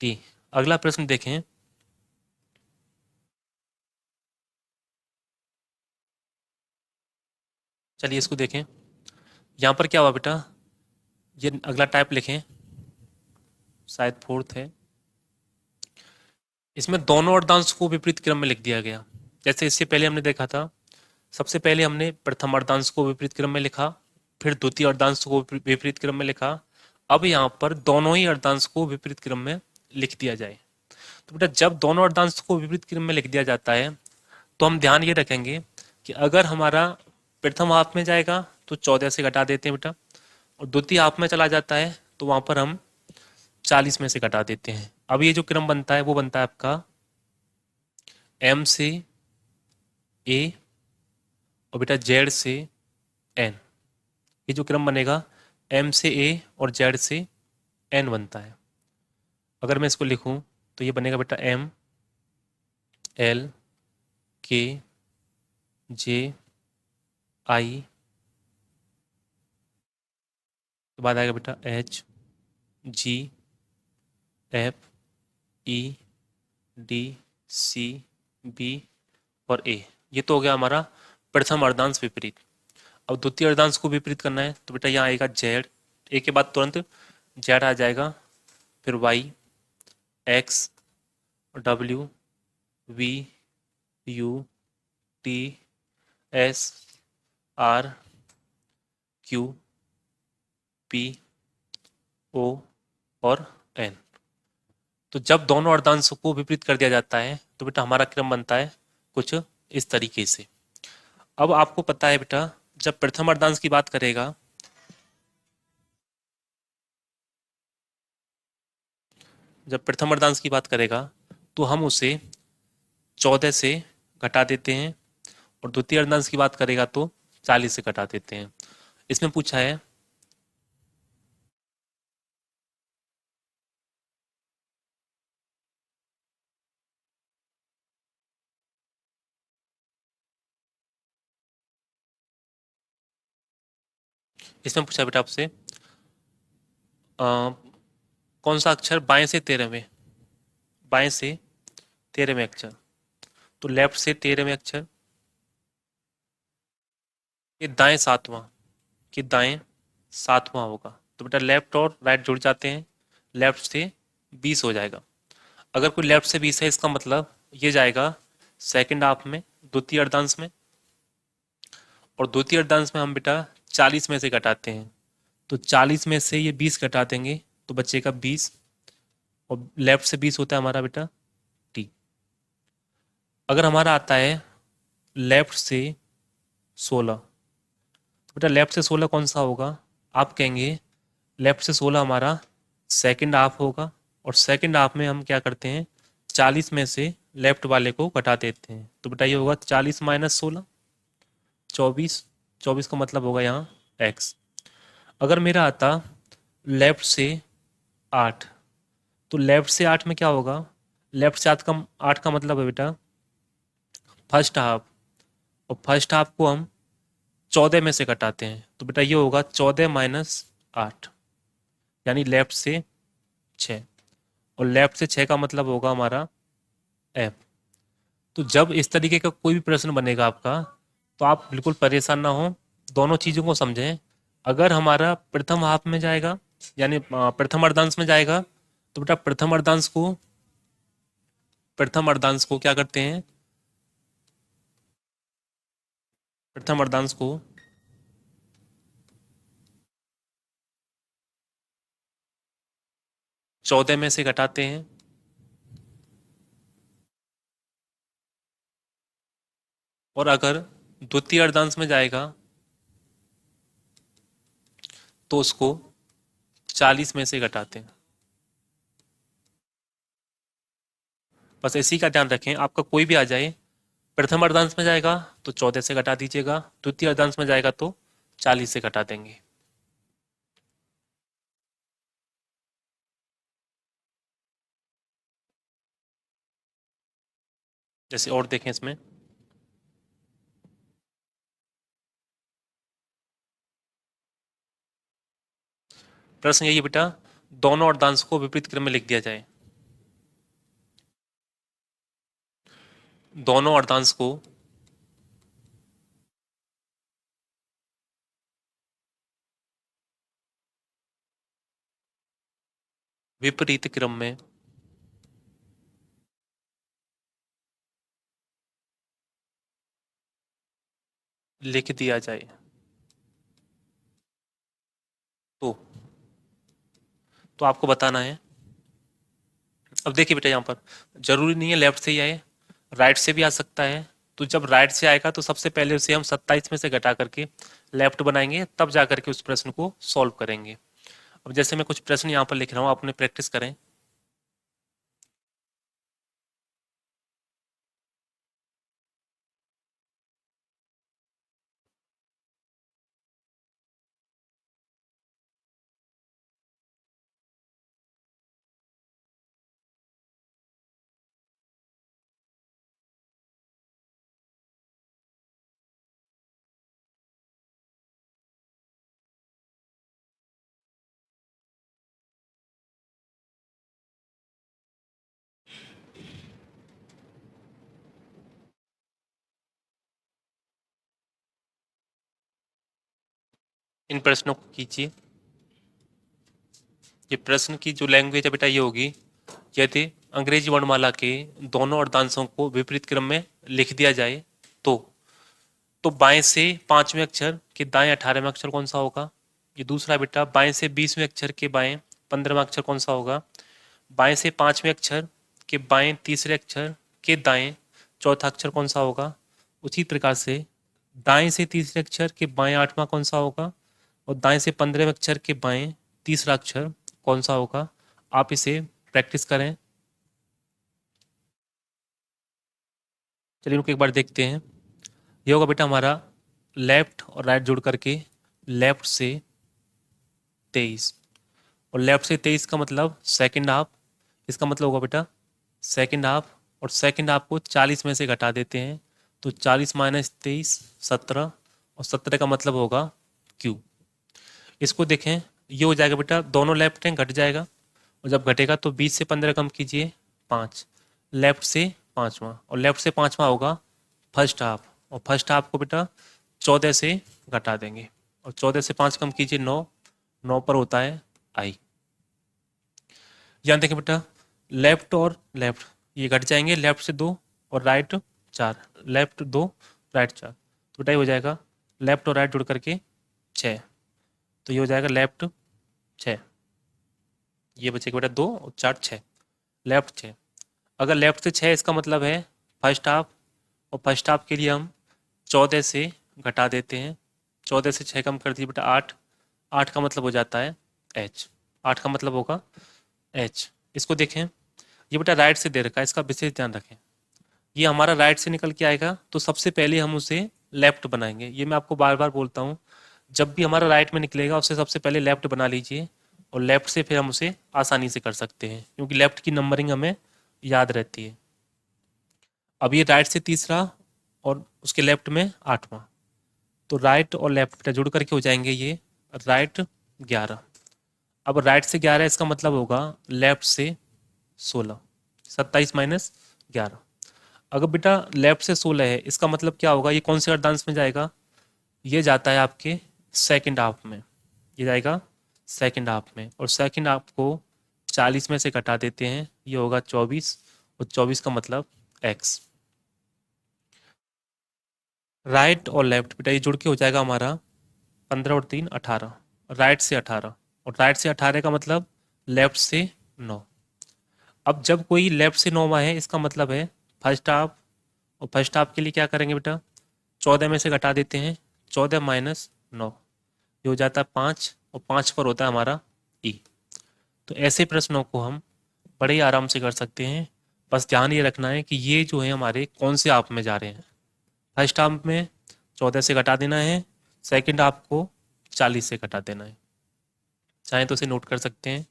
टी। अगला प्रश्न देखें। चलिए इसको देखें। यहाँ पर क्या हुआ बेटा, ये अगला टाइप लिखें, शायद फोर्थ है। इसमें दोनों अर्धांश को विपरीत क्रम में लिख दिया गया। जैसे इससे पहले हमने देखा था, सबसे पहले हमने प्रथम अर्धांश को विपरीत क्रम में लिखा, फिर द्वितीय अर्धांश को विपरीत क्रम में लिखा। अब यहाँ पर दोनों ही अर्धांश को विपरीत क्रम में लिख दिया जाए। तो बेटा जब दोनों अर्धांश को विपरीत क्रम में लिख दिया जाता है तो हम ध्यान ये रखेंगे कि अगर हमारा प्रथम हाफ में जाएगा तो 14 से घटा देते हैं बेटा, और द्वितीय हाफ में चला जाता है तो वहां पर हम 40 में से घटा देते हैं। अब ये जो क्रम बनता है वो बनता है आपका m से a और बेटा z से n। ये जो क्रम बनेगा m से a और z से n बनता है। अगर मैं इसको लिखूं तो ये बनेगा बेटा m l k j i, तो बाद आएगा बेटा h g f e d c b और a। ये तो हो गया हमारा प्रथम अर्धांश विपरीत। अब द्वितीय अर्धांश को विपरीत करना है तो बेटा यहाँ आएगा z, a के बाद तुरंत z आ जाएगा, फिर y x w v u t s r q p o और n। तो जब दोनों अर्धांशों को विपरीत कर दिया जाता है तो बेटा हमारा क्रम बनता है कुछ इस तरीके से। अब आपको पता है बेटा जब प्रथम अर्धांश की बात करेगा, जब प्रथम अर्धांश की बात करेगा तो हम उसे 14 से घटा देते हैं, और द्वितीय अर्धांश की बात करेगा तो 40 से घटा देते हैं। इसमें पूछा है इसमें पूछा बेटा आपसे कौन सा अक्षर बाएं से 13वें, बाएं से 13वें अक्षर, तो लेफ्ट से 13वें अक्षर ये दाएं सातवां, कि दाएं सातवां होगा। तो बेटा लेफ्ट और राइट जुड़ जाते हैं, लेफ्ट से 20 हो जाएगा। अगर कोई लेफ्ट से 20 है इसका मतलब ये जाएगा सेकंड हाफ में द्वितीय अर्धांश में, और द्वितीय अर्धांश में हम बेटा 40 में से घटाते हैं, तो 40 में से ये 20 घटा देंगे तो बचेगा 20, और लेफ्ट से 20 होता है हमारा बेटा टी। अगर हमारा आता है लेफ्ट से 16, तो बेटा लेफ्ट से 16 कौन सा होगा, आप कहेंगे लेफ्ट से 16 हमारा सेकंड हाफ होगा, और सेकंड हाफ में हम क्या करते हैं 40 में से लेफ्ट वाले को घटा देते हैं, तो बेटा ये होगा 40 माइनस 16 24, 24 का मतलब होगा यहाँ x। अगर मेरा आता लेफ्ट से 8, तो लेफ्ट से 8 में क्या होगा, लेफ्ट से 8 का मतलब है बेटा फर्स्ट हाफ, और फर्स्ट हाफ को हम 14 में से घटाते हैं, तो बेटा ये होगा 14 माइनस 8, यानी लेफ्ट से 6, और लेफ्ट से 6 का मतलब होगा हमारा f। तो जब इस तरीके का कोई भी प्रश्न बनेगा आपका तो आप बिल्कुल परेशान ना हो, दोनों चीज़ों को समझें। अगर हमारा प्रथम हाफ में जाएगा यानी प्रथम अर्धांश में जाएगा तो बेटा प्रथम अर्धांश को क्या करते हैं, प्रथम अर्धांश को 14 में से घटाते हैं, और अगर द्वितीय अर्धांश में जाएगा तो उसको 40 में से घटाते हैं। बस इसी का ध्यान रखें, आपका कोई भी आ जाए, प्रथम अर्धांश में जाएगा तो 14 से घटा दीजिएगा, द्वितीय अर्धांश में जाएगा तो 40 से घटा देंगे। जैसे और देखें इसमें प्रश्न यही है बेटा, दोनों अर्धांश को विपरीत क्रम में लिख दिया जाए। दोनों अर्धांश को विपरीत क्रम में लिख दिया जाए तो तो आपको बताना है। अब देखिए बेटा, यहाँ पर जरूरी नहीं है लेफ्ट से ही आए, राइट से भी आ सकता है। तो जब राइट से आएगा तो सबसे पहले उसे हम 27 में से घटा करके लेफ्ट बनाएंगे, तब जा करके उस प्रश्न को सॉल्व करेंगे। अब जैसे मैं कुछ प्रश्न यहाँ पर लिख रहा हूँ, आप उन्हें प्रैक्टिस करें। इन प्रश्नों को कीजिए। ये प्रश्न की जो लैंग्वेज है बेटा ये होगी, यदि अंग्रेजी वर्णमाला के दोनों अर्धांशों को विपरीत क्रम में लिख दिया जाए तो बाएं से 5वें अक्षर के दाएं 18वें अक्षर कौन सा होगा। ये दूसरा बेटा, बाएं से 20वें अक्षर के बाएं 15वां अक्षर कौन सा होगा। बाएं से 5वें अक्षर के बाएं तीसरे अक्षर के दाएं चौथा अक्षर कौन सा होगा। उसी प्रकार से दाएं से तीसरे अक्षर के बाएं 8वां कौन सा होगा, और दाएं से 15वें अक्षर के बाएं तीसरा अक्षर कौन सा होगा। आप इसे प्रैक्टिस करें। चलिए उनको एक बार देखते हैं। ये होगा बेटा हमारा लेफ्ट और राइट जोड़ करके लेफ्ट से 23, और लेफ्ट से 23 का मतलब सेकंड हाफ। इसका मतलब होगा बेटा सेकंड हाफ, और सेकंड हाफ को 40 में से घटा देते हैं तो 40 माइनस 23 17, और 17 का मतलब होगा क्यू। इसको देखें, ये हो जाएगा बेटा, दोनों लेफ्ट हैं घट जाएगा, और जब घटेगा तो 20 से 15 कम कीजिए 5, लेफ्ट से 5वां, और लेफ्ट से 5वां होगा फर्स्ट हाफ, और फर्स्ट हाफ को बेटा 14 से घटा देंगे, और 14 से 5 कम कीजिए 9, 9 पर होता है आई। यहाँ देखें बेटा, लेफ्ट और लेफ्ट ये घट जाएंगे, लेफ्ट से 2 और राइट 4, लेफ्ट 2 राइट 4, तो बेटा ये हो जाएगा लेफ्ट और राइट जुड़ करके 6, तो ये हो जाएगा लेफ्ट 6, ये बचेगा बेटा 2 और 4 6, लेफ्ट 6। अगर लेफ्ट से 6 इसका मतलब है फर्स्ट हाफ, और फर्स्ट हाफ के लिए हम 14 से घटा देते हैं, 14 से 6 कम कर दिए बेटा 8, 8 का मतलब हो जाता है एच, 8 का मतलब होगा एच। इसको देखें, ये बेटा राइट से दे रखा है, इसका विशेष ध्यान रखें। ये हमारा राइट से निकल के आएगा तो सबसे पहले हम उसे लेफ्ट बनाएंगे। ये मैं आपको बार बार बोलता हूँ, जब भी हमारा राइट में निकलेगा उससे सबसे पहले लेफ्ट बना लीजिए, और लेफ्ट से फिर हम उसे आसानी से कर सकते हैं, क्योंकि लेफ्ट की नंबरिंग हमें याद रहती है। अब ये राइट से तीसरा और उसके लेफ्ट में 8वां, तो राइट और लेफ्ट जुड़ करके हो जाएंगे ये राइट 11। अब राइट से 11 इसका मतलब होगा लेफ्ट से 16, 27 माइनस 11। अगर बेटा लेफ्ट से 16 है, इसका मतलब क्या होगा, ये कौन से अर्धांश में जाएगा, ये जाता है आपके सेकंड हाफ में, ये जाएगा सेकंड हाफ में, और सेकंड हाफ को 40 में से घटा देते हैं, ये होगा 24, और 24 का मतलब एक्स। राइट और लेफ्ट बेटा ये जुड़ के हो जाएगा हमारा 15 और 3 18, राइट से 18, और राइट से 18 का मतलब लेफ्ट से 9। अब जब कोई लेफ्ट से 9वां है, इसका मतलब है फर्स्ट हाफ, और फर्स्ट हाफ के लिए क्या करेंगे बेटा, 14 में से घटा देते हैं, 14 माइनस 9, ये हो जाता है 5, और 5 पर होता है हमारा ई। तो ऐसे प्रश्नों को हम बड़े ही आराम से कर सकते हैं। बस ध्यान ये रखना है कि ये जो है हमारे कौन से हाफ में जा रहे हैं। फर्स्ट हाफ में 14 से घटा देना है, सेकंड हाफ को 40 से घटा देना है। चाहें तो इसे नोट कर सकते हैं।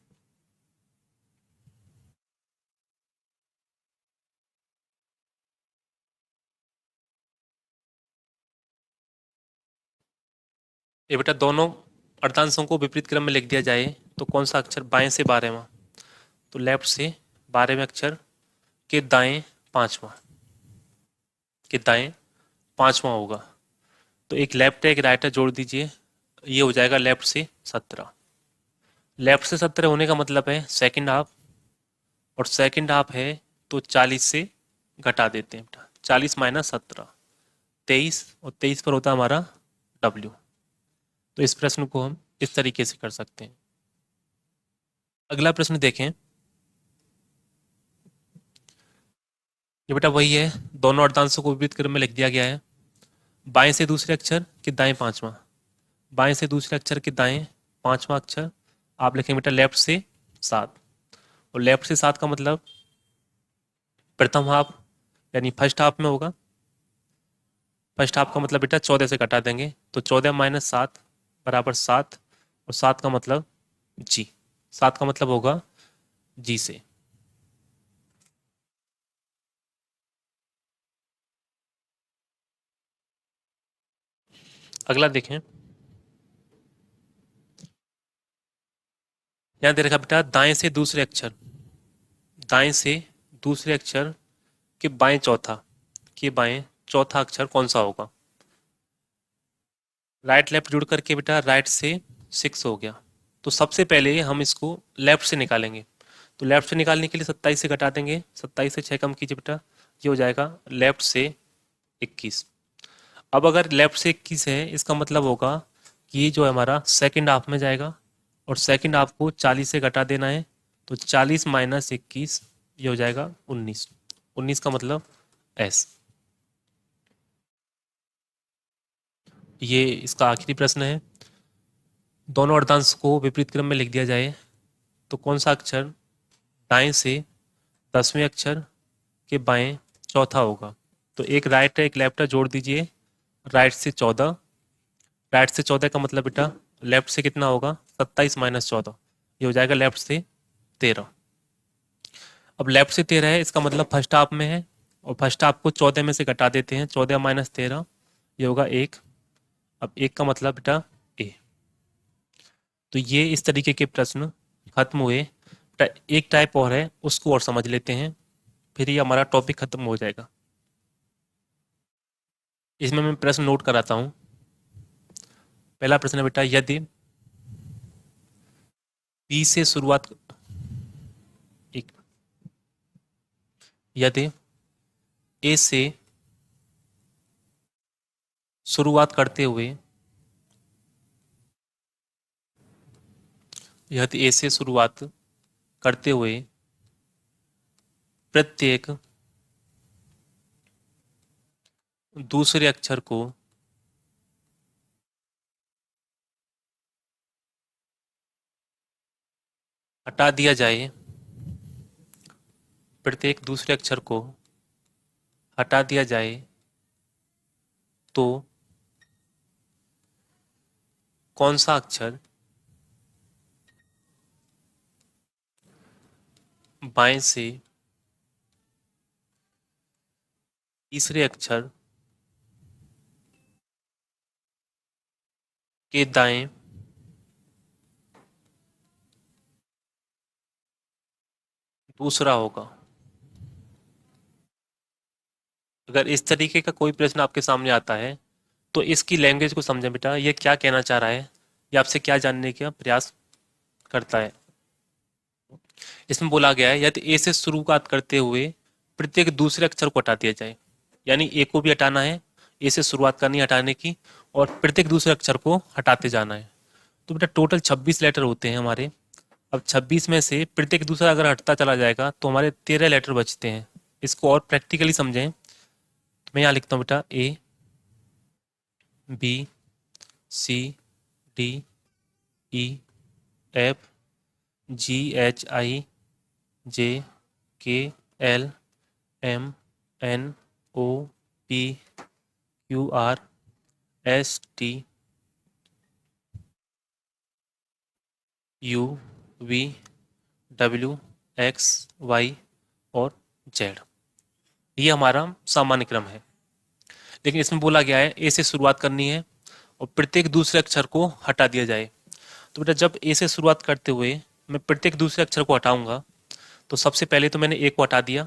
ये बेटा दोनों अर्धांशों को विपरीत क्रम में लिख दिया जाए तो कौन सा अक्षर बाएं से 12वां, तो लेफ्ट से 12वें अक्षर के दाएं 5वां, के दाएं 5वां होगा। तो एक लेफ्ट है एक राइट है, जोड़ दीजिए, ये हो जाएगा लेफ्ट से 17, लेफ्ट से 17 होने का मतलब है सेकंड हाफ, और सेकंड हाफ है तो 40 से घटा देते हैं बेटा। 40 माइनस 17, 23, और 23 पर होता है हमारा W। तो इस प्रश्न को हम इस तरीके से कर सकते हैं। अगला प्रश्न देखें। ये बेटा वही है, दोनों अर्धांशों को विपरीत क्रम में लिख दिया गया है। बाएं से दूसरे अक्षर के दाएं पांचवा, बाएं से दूसरे अक्षर के दाएं पांचवा अक्षर आप लिखेंगे बेटा लेफ्ट से 7। और लेफ्ट से 7 का मतलब प्रथम हाफ यानी फर्स्ट हाफ में होगा। फर्स्ट हाफ का मतलब बेटा 14 से घटा देंगे, तो 14 माइनस 7 बराबर 7, और 7 का मतलब जी, 7 का मतलब होगा जी से। अगला देखें। यहां दे रखा बेटा दाएं से दूसरे अक्षर, दाएं से दूसरे अक्षर के बाएं चौथा, के बाएं चौथा अक्षर कौन सा होगा। राइट लेफ्ट जुड़ करके बेटा राइट से 6 हो गया। तो सबसे पहले हम इसको लेफ्ट से निकालेंगे। तो लेफ्ट से निकालने के लिए 27 से घटा देंगे, 27 से 6 कम कीजिए बेटा, ये हो जाएगा लेफ्ट से 21। अब अगर लेफ्ट से 21 है, इसका मतलब होगा कि ये जो है हमारा सेकंड हाफ में जाएगा, और सेकंड हाफ को 40 से घटा देना है। तो 40 माइनस 21 ये हो जाएगा 19। 19 का मतलब एस। ये इसका आखिरी प्रश्न है। दोनों अर्धांश को विपरीत क्रम में लिख दिया जाए तो कौन सा अक्षर दाएं से 10वें अक्षर के बाएं चौथा होगा। तो एक राइट है एक लेफ्ट है, जोड़ दीजिए। राइट से 14, राइट से 14 का मतलब बेटा लेफ्ट से कितना होगा 27 माइनस 14, ये हो जाएगा लेफ्ट से 13। अब लेफ्ट से 13 है, इसका मतलब फर्स्ट हाफ में है, और फर्स्ट हाफ को 14 में से घटा देते हैं, 14 माइनस 13 ये होगा 1। अब 1 का मतलब बेटा ए। तो ये इस तरीके के प्रश्न खत्म हुए। एक टाइप और है, उसको और समझ लेते हैं, फिर ये हमारा टॉपिक खत्म हो जाएगा। इसमें मैं प्रश्न नोट कराता हूँ। पहला प्रश्न है बेटा, यदि बी से शुरुआत, एक, यदि ए से शुरुआत करते हुए, यदि ए से शुरुआत करते हुए प्रत्येक दूसरे अक्षर को हटा दिया जाए, प्रत्येक दूसरे अक्षर को हटा दिया जाए, तो कौन सा अक्षर बाएं से तीसरे अक्षर के दाएं दूसरा होगा। अगर इस तरीके का कोई प्रश्न आपके सामने आता है तो इसकी लैंग्वेज को समझें बेटा, ये क्या कहना चाह रहा है, ये आपसे क्या जानने का प्रयास करता है। इसमें बोला गया है यदि ए से शुरुआत करते हुए प्रत्येक दूसरे अक्षर को हटा दिया जाए, यानी ए को भी हटाना है, ए से शुरुआत करनी है हटाने की, और प्रत्येक दूसरे अक्षर को हटाते जाना है। तो बेटा टोटल 26 लेटर होते हैं हमारे। अब 26 में से प्रत्येक दूसरा अगर हटता चला जाएगा तो हमारे 13 लेटर बचते हैं। इसको और प्रैक्टिकली समझें तो मैं यहाँ लिखता हूँ बेटा A, B, C, D, E, F, G, H, I, J, K, L, M, N, O, P, Q, R, S, T, U, V, W, X, Y और जेड। ये हमारा सामान्य क्रम है। लेकिन इसमें बोला गया है ए से शुरुआत करनी है और प्रत्येक दूसरे अक्षर को हटा दिया जाए। तो बेटा जब ए से शुरुआत करते हुए मैं प्रत्येक दूसरे अक्षर को हटाऊंगा, तो सबसे पहले तो मैंने ए को हटा दिया,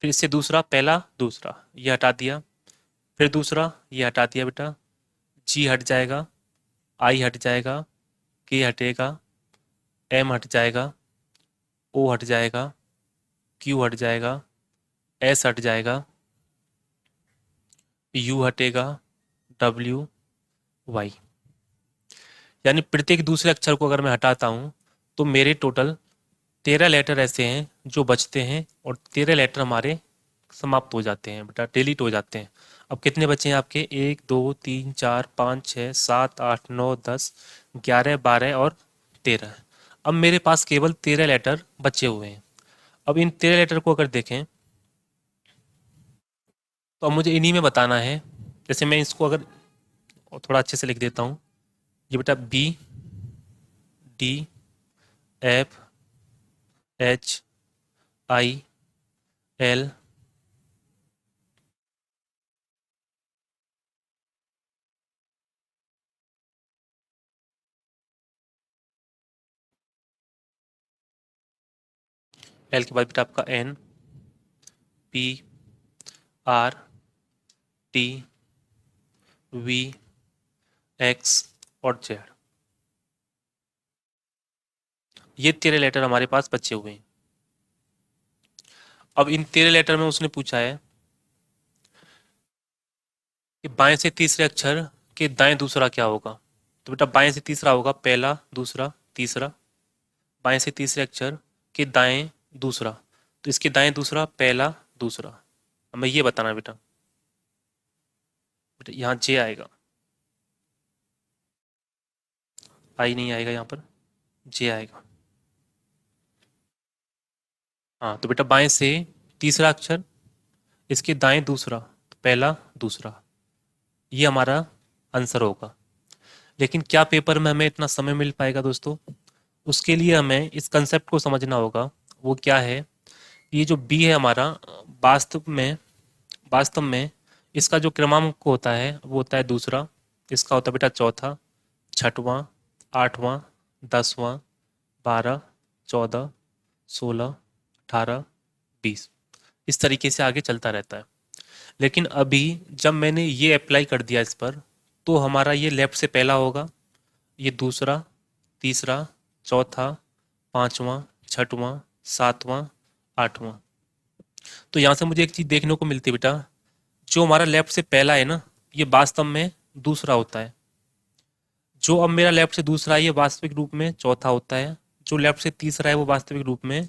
फिर इससे दूसरा, पहला दूसरा ये हटा दिया, फिर दूसरा ये हटा दिया बेटा, जी हट जाएगा, आई हट जाएगा, के हटेगा, एम हट जाएगा, ओ हट जाएगा, क्यू हट जाएगा, एस हट जाएगा, यू हटेगा, डब्ल्यू, वाई। यानी प्रत्येक दूसरे अक्षर को अगर मैं हटाता हूँ तो मेरे टोटल 13 लेटर ऐसे हैं जो बचते हैं, और 13 लेटर हमारे समाप्त हो जाते हैं बेटा, डिलीट हो जाते हैं। अब कितने बचे हैं आपके? 1 2 3 4 5 6 7 8 9 10 11 12 और 13। अब मेरे पास केवल 13 लेटर बचे हुए हैं। अब इन 13 लेटर को अगर देखें तो अब मुझे इन्हीं में बताना है। जैसे मैं इसको अगर थोड़ा अच्छे से लिख देता हूँ, ये बेटा B, D, F, H, I, L, L के बाद बेटा आपका N, P, R, T, V, X और जेड। ये 13 लेटर हमारे पास बचे हुए हैं। अब इन 13 लेटर में उसने पूछा है कि बाएं से तीसरे अक्षर के दाएं दूसरा क्या होगा। तो बेटा बाएं से तीसरा होगा पहला, दूसरा, तीसरा। बाएं से तीसरे अक्षर के दाएं दूसरा, तो इसके दाएं दूसरा पहला, दूसरा। हमें ये बताना है बेटा। बेटा यहाँ जे आएगा, आई नहीं आएगा, यहाँ पर जे आएगा। हाँ, तो बेटा बाएं से तीसरा अक्षर, इसके दाएं दूसरा, तो पहला, दूसरा। ये हमारा आंसर होगा। लेकिन क्या पेपर में हमें इतना समय मिल पाएगा दोस्तों? उसके लिए हमें इस कंसेप्ट को समझना होगा। वो क्या है? ये जो बी है हमारा, वास्तव में इसका जो क्रमांक होता है वो होता है दूसरा। इसका होता है बेटा चौथा, छठवां, आठवां, 10वां, 12, 14, 16, 18, 20। इस तरीके से आगे चलता रहता है। लेकिन अभी जब मैंने ये अप्लाई कर दिया इस पर, तो हमारा ये लेफ्ट से पहला होगा, ये दूसरा, तीसरा, चौथा, पांचवा, छठवां, सातवां, आठवां। तो यहाँ से मुझे एक चीज़ देखने को मिलती है बेटा, जो हमारा लेफ्ट से पहला है ना, ये वास्तव में दूसरा होता है। जो अब मेरा लेफ्ट से दूसरा है ये वास्तविक रूप में चौथा होता है। जो लेफ्ट से तीसरा है वो वास्तविक रूप में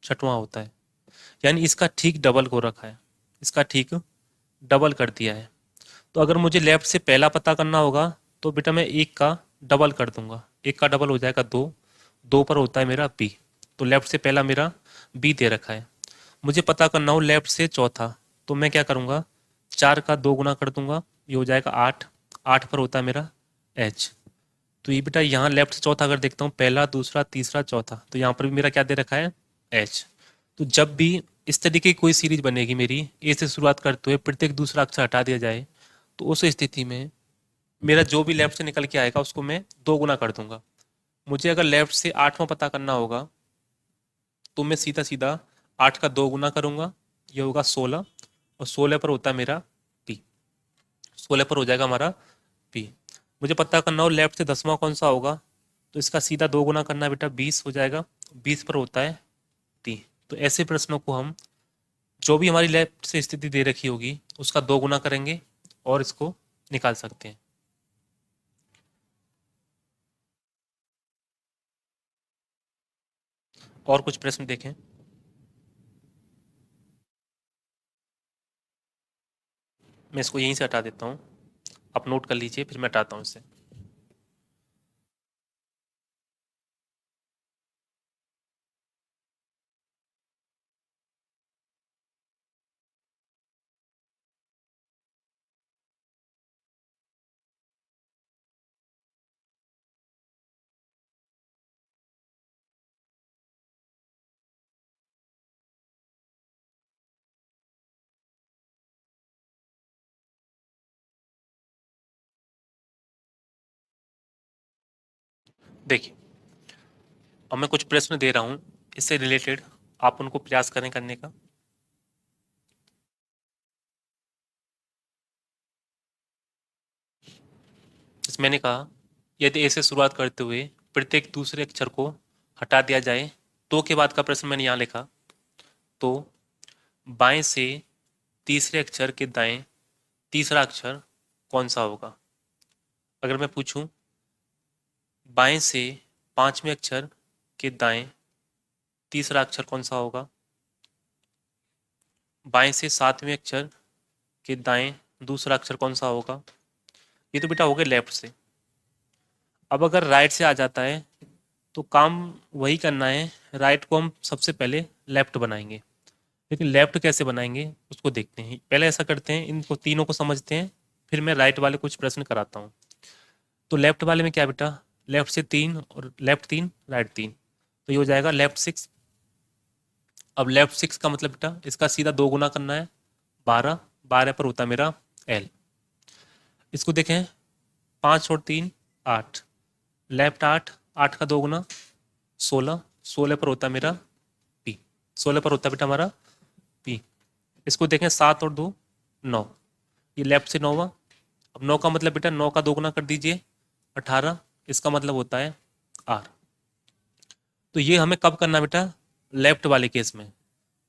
छठवां होता है। यानी इसका ठीक डबल को रखा है, इसका ठीक डबल कर दिया है। तो अगर मुझे लेफ्ट से पहला पता करना होगा तो बेटा मैं एक का डबल कर दूंगा, एक का डबल हो जाएगा दो, दो पर होता है मेरा बी। तो लेफ्ट से पहला मेरा बी दे रखा है। मुझे पता करना हो लेफ्ट से चौथा, तो मैं क्या करूँगा, चार का दो गुना कर दूंगा, ये हो जाएगा आठ। आठ पर होता है मेरा एच। तो ये बेटा यहाँ लेफ्ट से चौथा अगर देखता हूँ, पहला, दूसरा, तीसरा, चौथा, तो यहाँ पर भी मेरा क्या दे रखा है, एच। तो जब भी इस तरीके की कोई सीरीज बनेगी मेरी, ए से शुरुआत करते हुए प्रत्येक दूसरा अक्षर हटा दिया जाए, तो उस स्थिति में मेरा जो भी लेफ्ट से निकल के आएगा उसको मैं दो गुना कर दूंगा। मुझे अगर लेफ्ट से आठवां पता करना होगा तो मैं सीधा सीधा आठ का दो गुना करूंगा, ये होगा 16, और 16 पर होता है मेरा पी। 16 पर हो जाएगा हमारा पी। मुझे पता करना हो लेफ्ट से 10वां कौन सा होगा, तो इसका सीधा दो गुना करना है बेटा, 20 हो जाएगा। 20 पर होता है टी। तो ऐसे प्रश्नों को हम, जो भी हमारी लेफ्ट से स्थिति दे रखी होगी उसका दो गुना करेंगे और इसको निकाल सकते हैं। और कुछ प्रश्न देखें। मैं इसको यहीं से हटा देता हूँ, आप नोट कर लीजिए, फिर मैं हटाता हूँ इससे। देखिए, अब मैं कुछ प्रश्न दे रहा हूँ, इससे रिलेटेड आप उनको प्रयास करें करने का। जैसे मैंने कहा, यदि ए से शुरुआत करते हुए प्रत्येक दूसरे अक्षर को हटा दिया जाए तो के बाद का प्रश्न मैंने यहाँ लिखा। तो बाएं से तीसरे अक्षर के दाएं तीसरा अक्षर कौन सा होगा? अगर मैं पूछूं बाएं से पांचवें अक्षर के दाएं तीसरा अक्षर कौन सा होगा? बाएं से सातवें अक्षर के दाएं दूसरा अक्षर कौन सा होगा? ये तो बेटा हो गया लेफ्ट से। अब अगर राइट से आ जाता है तो काम वही करना है, राइट को हम सबसे पहले लेफ्ट बनाएंगे। लेकिन लेफ्ट कैसे बनाएंगे उसको देखते हैं। पहले ऐसा करते हैं, इनको तीनों को समझते हैं, फिर मैं राइट वाले कुछ प्रश्न कराता हूँ। तो लेफ्ट वाले में क्या बेटा, लेफ्ट से 3 और लेफ्ट 3 राइट 3, तो ये हो जाएगा लेफ्ट 6। अब लेफ्ट 6 का मतलब बेटा इसका सीधा 2 गुना करना है, 12, 12 पर होता है मेरा एल। इसको देखें 5 और 3 8, लेफ्ट 8, 8 का 2 गुना 16, 16 पर होता है मेरा पी, 16 पर होता है बेटा हमारा पी। इसको देखें 7 और 2 9, ये लेफ्ट से 9 हुआ। अब 9 का मतलब बेटा 9 का 2 गुना कर दीजिए 18, इसका मतलब होता है आर। तो ये हमें कब करना बेटा, लेफ्ट वाले केस में।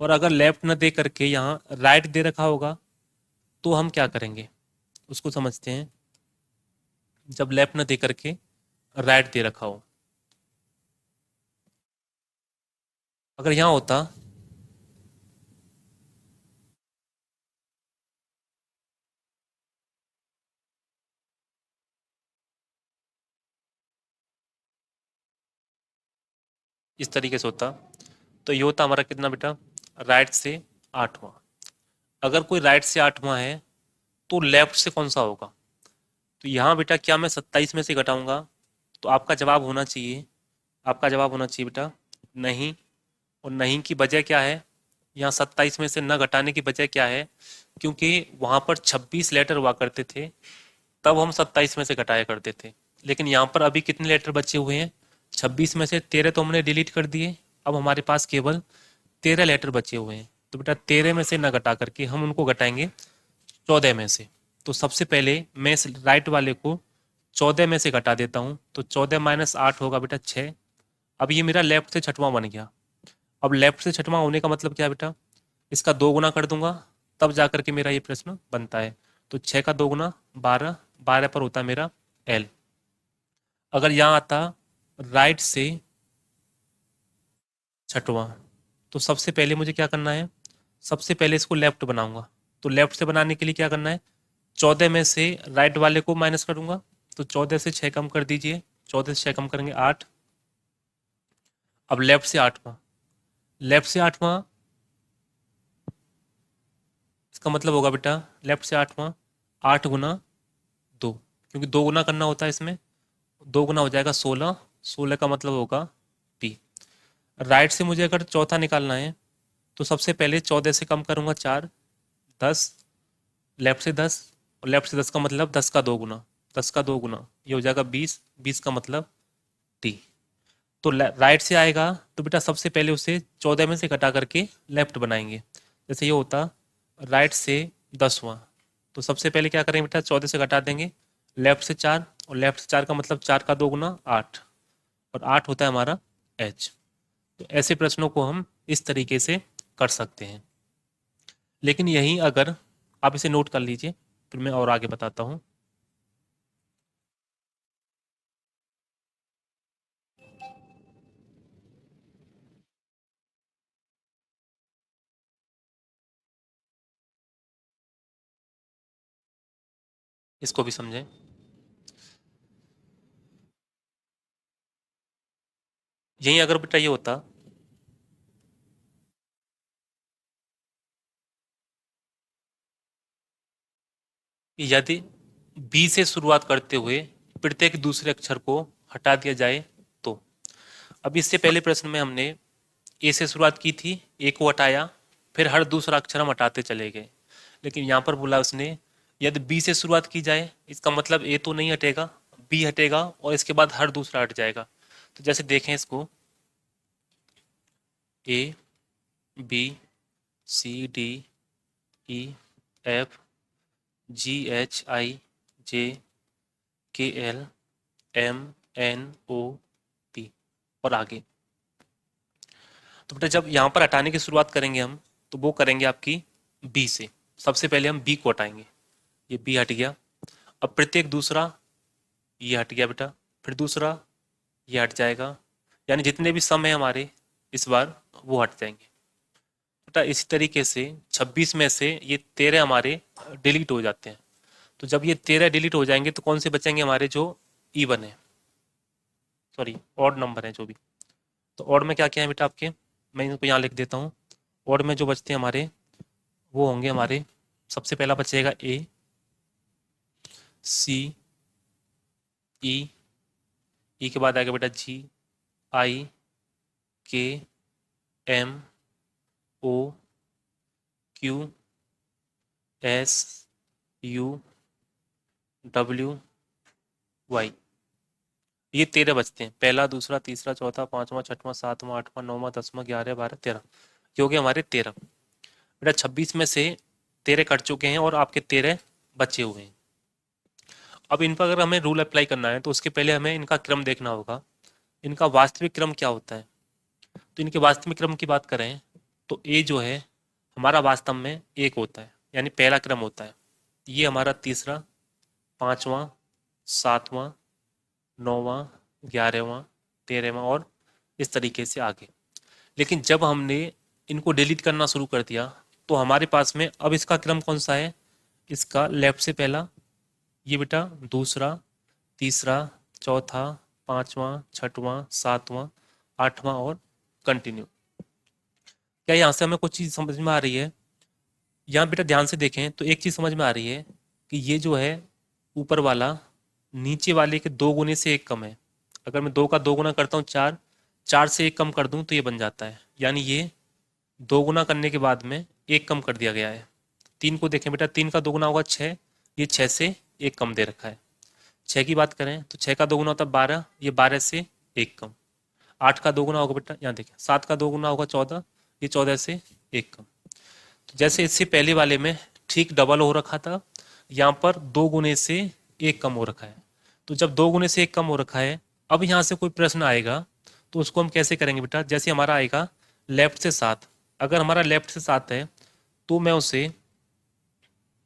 और अगर लेफ्ट न दे करके यहाँ राइट दे रखा होगा तो हम क्या करेंगे उसको समझते हैं। जब लेफ्ट न दे करके राइट दे रखा हो, अगर यहाँ होता इस तरीके से होता, तो ये होता हमारा कितना बेटा, राइट से 8वां। अगर कोई राइट से 8वां है तो लेफ्ट से कौन सा होगा? तो यहाँ बेटा क्या मैं 27 में से घटाऊंगा? तो आपका जवाब होना चाहिए, आपका जवाब होना चाहिए बेटा नहीं। और नहीं की वजह क्या है, यहाँ 27 में से न घटाने की वजह क्या है, क्योंकि वहाँ पर 26 लेटर हुआ करते थे, तब हम 27 में से घटाया करते थे। लेकिन यहाँ पर अभी कितने लेटर बचे हुए हैं, 26 में से 13 तो हमने डिलीट कर दिए, अब हमारे पास केवल 13 लेटर बचे हुए हैं। तो बेटा 13 में से न घटा करके हम उनको घटाएंगे 14 में से। तो सबसे पहले मैं इस राइट वाले को 14 में से घटा देता हूँ, तो 14 माइनस 8 होगा बेटा 6। अब ये मेरा लेफ्ट से छठवां बन गया। अब लेफ्ट से छठवां होने का मतलब क्या है बेटा, इसका 2 गुना कर दूंगा तब जा करके मेरा ये प्रश्न बनता है। तो 6 का 2 गुना 12, 12 पर होता है मेरा एल। अगर यहाँ आता राइट से छठवां, तो सबसे पहले मुझे क्या करना है, सबसे पहले इसको लेफ्ट बनाऊंगा। तो लेफ्ट से बनाने के लिए क्या करना है, 14 में से राइट वाले को माइनस करूंगा। तो 14 से 6 कम कर दीजिए, 14 से 6 कम करेंगे 8। अब लेफ्ट से 8वां, लेफ्ट से 8वां इसका मतलब होगा बेटा लेफ्ट से 8वां 8 गुना 2, क्योंकि 2 गुना करना होता है इसमें, 2 गुना हो जाएगा 16, 16 का मतलब होगा पी। राइट से मुझे अगर चौथा निकालना है तो सबसे पहले 14 से कम करूंगा 4, 10, लेफ्ट से 10, और लेफ्ट से 10 का मतलब 10 का 2 गुना, 10 का 2 गुना ये हो जाएगा 20, 20 का मतलब टी। तो राइट से आएगा तो बेटा सबसे पहले उसे 14 में से घटा करके लेफ्ट बनाएंगे। जैसे ये होता राइट से 10वां, तो सबसे पहले क्या करेंगे बेटा 14 से घटा देंगे लेफ्ट से 4, और लेफ्ट से 4 का मतलब 4 का 2 गुना 8, और 8 होता है हमारा एच। तो ऐसे प्रश्नों को हम इस तरीके से कर सकते हैं। लेकिन यही अगर आप इसे नोट कर लीजिए, फिर मैं और आगे बताता हूँ। इसको भी समझें। यही अगर बेटा ये होता कि यदि बी से शुरुआत करते हुए प्रत्येक दूसरे अक्षर को हटा दिया जाए तो। अब इससे पहले प्रश्न में हमने ए से शुरुआत की थी, ए को हटाया, फिर हर दूसरा अक्षर हम हटाते चले गए। लेकिन यहाँ पर बोला उसने यदि बी से शुरुआत की जाए, इसका मतलब ए तो नहीं हटेगा, बी हटेगा और इसके बाद हर दूसरा हट जाएगा। तो जैसे देखें इसको, A B C D E F G H I J K L M N O P और आगे। तो बेटा जब यहाँ पर हटाने की शुरुआत करेंगे हम, तो वो करेंगे आपकी बी से। सबसे पहले हम बी को हटाएंगे, ये बी हट गया। अब प्रत्येक दूसरा ये हट गया बेटा, फिर दूसरा ये हट जाएगा, यानी जितने भी सम है हमारे इस बार वो हट जाएंगे बेटा। इसी तरीके से 26 में से ये 13 हमारे डिलीट हो जाते हैं। तो जब ये 13 डिलीट हो जाएंगे तो कौन से बचेंगे हमारे, जो इवन है, सॉरी ऑड नंबर है जो भी। तो ऑड में क्या क्या है बेटा आपके, मैं इनको यहाँ लिख देता हूँ। ऑड में जो बचते हैं हमारे वो होंगे हमारे, सबसे पहला बचेगा ए, सी, ई, ई के बाद आएगा बेटा G, I, K, M, O, Q, S, U, W, Y. ये 13 बचते हैं, पहला, दूसरा, तीसरा, चौथा, पांचवा, छठवां, सातवां, आठवां, नौवां, 10वां, 11, 12, 13। ये हो गए हमारे 13 बेटा। 26 में से 13 कट चुके हैं और आपके 13 बचे हुए हैं। अब इन पर अगर हमें रूल अप्लाई करना है तो उसके पहले हमें इनका क्रम देखना होगा। इनका वास्तविक क्रम क्या होता है। तो इनके वास्तविक क्रम की बात करें तो ए जो है हमारा वास्तव में एक होता है, यानी पहला क्रम होता है। ये हमारा तीसरा, पांचवा, सातवां, नौवां, 11वां, 13वां और इस तरीके से आगे। लेकिन जब हमने इनको डिलीट करना शुरू कर दिया तो हमारे पास में अब इसका क्रम कौन सा है, इसका लेफ्ट से पहला ये बेटा, दूसरा, तीसरा, चौथा, पांचवा, छठवां, सातवां, आठवां और कंटिन्यू। क्या यहाँ से हमें कुछ चीज़ समझ में आ रही है। यहाँ बेटा ध्यान से देखें तो एक चीज़ समझ में आ रही है कि ये जो है ऊपर वाला नीचे वाले के 2 गुने से 1 कम है। अगर मैं 2 का 2 गुना करता हूँ 4, 4 से 1 कम कर दूँ तो ये बन जाता है, यानी ये 2 गुना करने के बाद में 1 कम कर दिया गया है। 3 को देखें बेटा, 3 का 2 गुना होगा 6, ये 6 से 1 कम दे रखा है। 6 की बात करें तो 6 का 2 गुना होता है 12, ये 12 से 1 कम। 8 का 2 गुना होगा बेटा, यहाँ देखें 7 का 2 गुना होगा 14, ये 14 से 1 कम। तो जैसे इससे पहले वाले में ठीक डबल हो रखा था, यहाँ पर 2 गुने से 1 कम हो रखा है। तो जब 2 गुने से 1 कम हो रखा है, अब यहाँ से कोई प्रश्न आएगा तो उसको हम कैसे करेंगे बेटा। जैसे हमारा आएगा लेफ्ट से 7, अगर हमारा लेफ्ट से 7 है तो मैं उसे,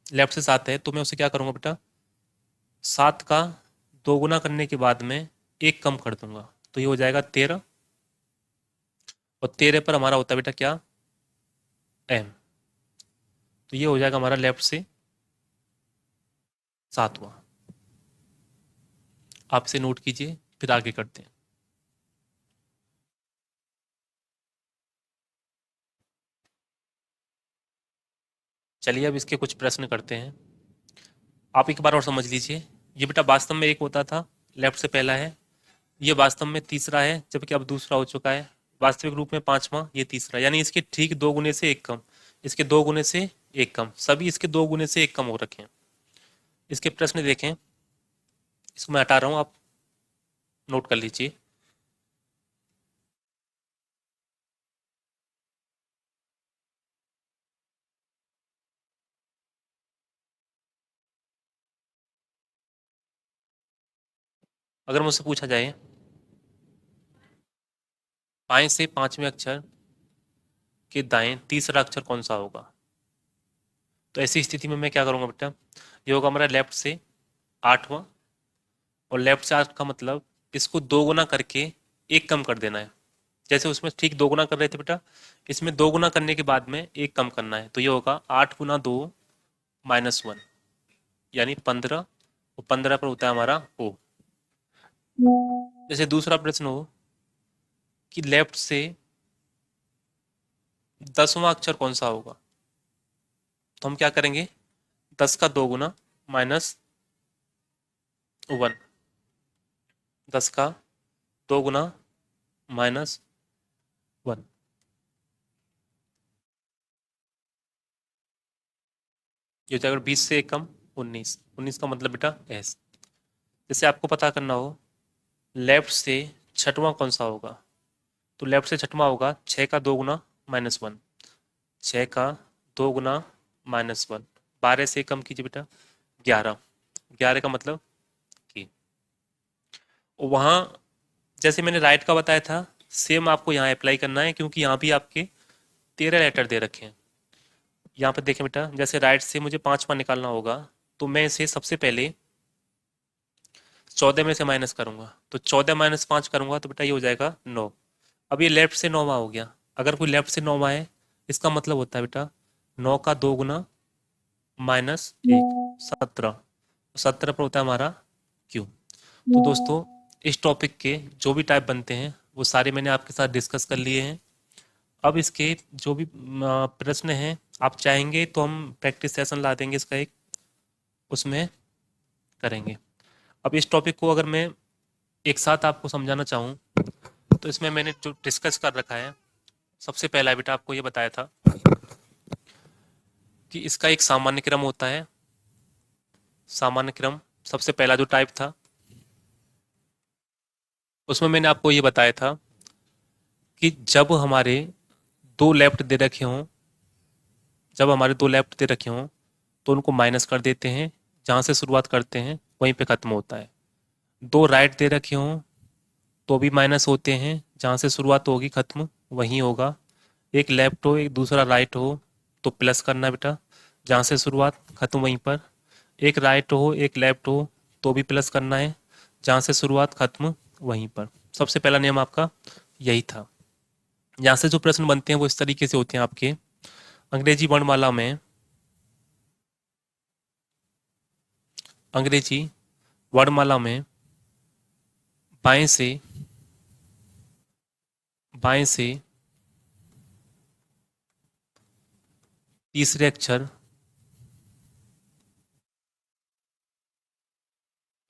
लेफ्ट से 7 है तो मैं उसे क्या करूँगा बेटा, 7 का 2 गुना करने के बाद में 1 कम कर दूंगा तो ये हो जाएगा 13, और 13 पर हमारा होता है बेटा क्या, एम। तो ये हो जाएगा हमारा लेफ्ट से 7वां। आप इसे नोट कीजिए, फिर आगे करते हैं। चलिए अब इसके कुछ प्रश्न करते हैं। आप एक बार और समझ लीजिए, ये बेटा वास्तव में एक होता था, लेफ्ट से पहला है, ये वास्तव में तीसरा है जबकि अब दूसरा हो चुका है, वास्तविक रूप में पांचवा, ये तीसरा, यानी इसके ठीक 2 गुने से 1 कम, इसके 2 गुने से 1 कम, सभी इसके 2 गुने से 1 कम हो रखे हैं। इसके प्रश्न देखें, इसको मैं हटा रहा हूँ, आप नोट कर लीजिए। अगर मुझसे पूछा जाए बाएं से 5वें अक्षर के दाएं तीसरा अक्षर कौन सा होगा, तो ऐसी स्थिति में मैं क्या करूंगा बेटा, ये होगा हमारा लेफ्ट से 8वां, और लेफ्ट से 8 का मतलब इसको 2 गुना करके 1 कम कर देना है। जैसे उसमें ठीक 2 गुना कर रहे थे बेटा, इसमें 2 गुना करने के बाद में 1 कम करना है, तो ये होगा 8 गुना 2 -1, यानी 15, और 15 पर होता है हमारा ओ। जैसे दूसरा प्रश्न हो कि लेफ्ट से 10वां अक्षर कौन सा होगा, तो हम क्या करेंगे, 10 का 2 गुना -1, 10 का 2 गुना -1, ये हो जाएगा 20 से 1 कम 19, 19 का मतलब बेटा एस। जैसे आपको पता करना हो लेफ्ट से छठवां कौन सा होगा, तो लेफ्ट से छठवां होगा 6 का 2 गुना -1, 6 का 2 गुना -1, 12 से कम कीजिए बेटा 11, 11 का मतलब कि वहाँ जैसे मैंने राइट का बताया था सेम आपको यहाँ अप्लाई करना है, क्योंकि यहाँ भी आपके 13 लेटर दे रखे हैं। यहाँ पर देखें बेटा, जैसे राइट से मुझे 5वां निकालना होगा, तो मैं इसे सबसे पहले 14 में से माइनस करूंगा, तो 14 - 5 करूंगा तो बेटा ये हो जाएगा 9। अब ये लेफ्ट से 9वां हो गया। अगर कोई लेफ्ट से 9वां है, इसका मतलब होता है बेटा 9 का 2 गुना -1, 17। 17 पर होता है हमारा क्यू। तो दोस्तों, इस टॉपिक के जो भी टाइप बनते हैं वो सारे मैंने आपके साथ डिस्कस कर लिए हैं। अब इसके जो भी प्रश्न हैं, आप चाहेंगे तो हम प्रैक्टिस सेशन ला देंगे इसका एक, उसमें करेंगे। अब इस टॉपिक को अगर मैं एक साथ आपको समझाना चाहूँ, तो इसमें मैंने जो डिस्कस कर रखा है, सबसे पहला बेटा आपको ये बताया था कि इसका एक सामान्य क्रम होता है। सामान्य क्रम सबसे पहला जो टाइप था, उसमें मैंने आपको ये बताया था कि जब हमारे दो लेफ्ट दे रखे हों, जब हमारे दो लेफ्ट दे रखे हों तो उनको माइनस कर देते हैं, जहाँ से शुरुआत करते हैं वहीं पे ख़त्म होता है। दो राइट दे रखे हों तो भी माइनस होते हैं, जहाँ से शुरुआत होगी ख़त्म वहीं होगा। एक लेफ्ट हो एक दूसरा राइट हो तो प्लस करना बेटा, जहाँ से शुरुआत ख़त्म वहीं पर। एक राइट हो एक लेफ्ट हो तो भी प्लस करना है, जहाँ से शुरुआत ख़त्म वहीं पर। सबसे पहला नियम आपका यही था। यहाँ से जो प्रश्न बनते हैं वो इस तरीके से होते हैं आपके। अंग्रेजी वर्णमाला में, अंग्रेजी वर्णमाला में बाएं से तीसरे अक्षर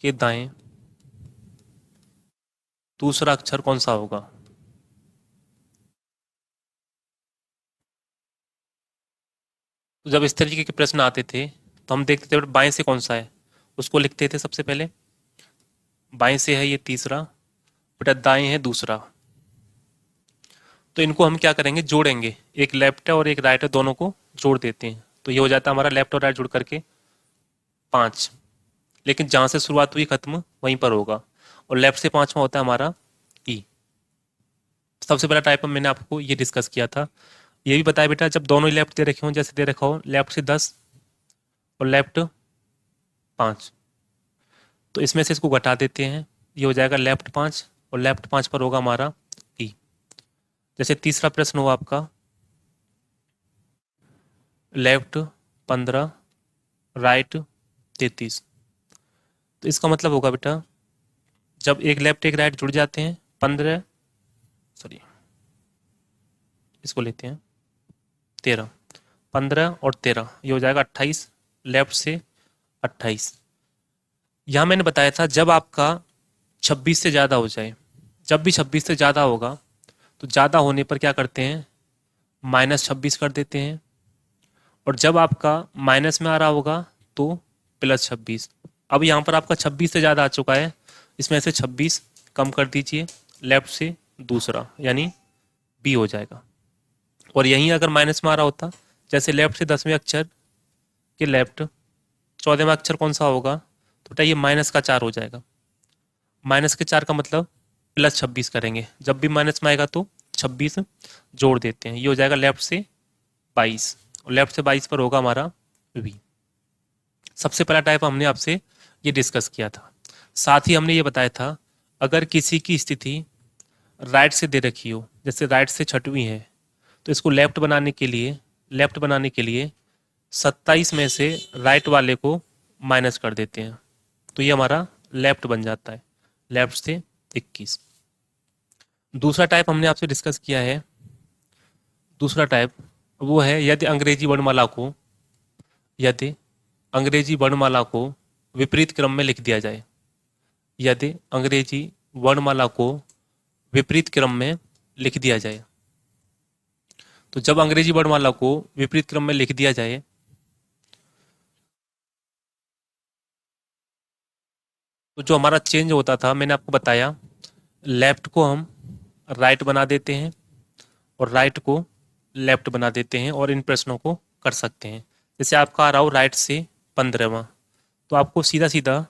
के दाएं दूसरा अक्षर कौन सा होगा? तो जब इस तरीके के प्रश्न आते थे तो हम देखते थे बाएं से कौन सा है, उसको लिखते थे सबसे पहले। बाएं से है ये तीसरा, बेटा दाएं है दूसरा। तो इनको हम क्या करेंगे, जोड़ेंगे। एक लेफ्ट है और एक राइट है, दोनों को जोड़ देते हैं, तो ये हो जाता है हमारा लेफ्ट और राइट जुड़ करके 5। लेकिन जहाँ से शुरुआत हुई ख़त्म वहीं पर होगा, और लेफ्ट से 5वां होता है हमारा ई। सबसे पहला टाइप मैंने आपको ये डिस्कस किया था। ये भी बताया बेटा, जब दोनों ही लेफ्ट दे रखे हों, जैसे दे रखा हो लेफ्ट से 10 और लेफ्ट 5, तो इसमें से इसको घटा देते हैं, ये हो जाएगा लेफ्ट 5 और लेफ्ट 5 पर होगा हमारा ई। जैसे तीसरा प्रश्न हुआ आपका, लेफ्ट 15 राइट 33, तो इसका मतलब होगा बेटा जब एक लेफ्ट एक राइट जुड़ जाते हैं 15, सॉरी इसको लेते हैं 13, 15 और 13 ये हो जाएगा 28, लेफ्ट से 28। यहाँ मैंने बताया था जब आपका 26 से ज़्यादा हो जाए, जब भी 26 से ज़्यादा होगा तो ज़्यादा होने पर क्या करते हैं, -26 कर देते हैं, और जब आपका माइनस में आ रहा होगा तो +26। अब यहाँ पर आपका 26 से ज़्यादा आ चुका है, इसमें से 26 कम कर दीजिए, लेफ्ट से दूसरा यानी बी हो जाएगा। और यहीं अगर माइनस में आ रहा होता, जैसे लेफ्ट से 10वें अक्षर के लेफ्ट 14वां अक्षर कौन सा होगा, तो बेटा ये -4 हो जाएगा। -4 का मतलब +26 करेंगे, जब भी माइनस में आएगा तो 26 जोड़ देते हैं, ये हो जाएगा लेफ्ट से 22, और लेफ्ट से 22 पर होगा हमारा वी। सबसे पहला टाइप हमने आपसे ये डिस्कस किया था। साथ ही हमने ये बताया था अगर किसी की स्थिति राइट से दे रखी हो, जैसे राइट से 6वीं है, तो इसको लेफ्ट बनाने के लिए 27 में से राइट वाले को माइनस कर देते हैं, तो ये हमारा लेफ्ट बन जाता है, लेफ्ट से 21। दूसरा टाइप हमने आपसे डिस्कस किया है, दूसरा टाइप वो है यदि अंग्रेजी वर्णमाला को विपरीत क्रम में लिख दिया जाए। यदि अंग्रेजी वर्णमाला को विपरीत क्रम में लिख दिया जाए, तो जब अंग्रेजी वर्णमाला को विपरीत क्रम में लिख दिया जाए तो जो हमारा चेंज होता था, मैंने आपको बताया लेफ्ट को हम राइट बना देते हैं और राइट को लेफ्ट बना देते हैं, और इन प्रश्नों को कर सकते हैं। जैसे आपका आ रहा हो राइट से 15वां, तो आपको सीधा सीधा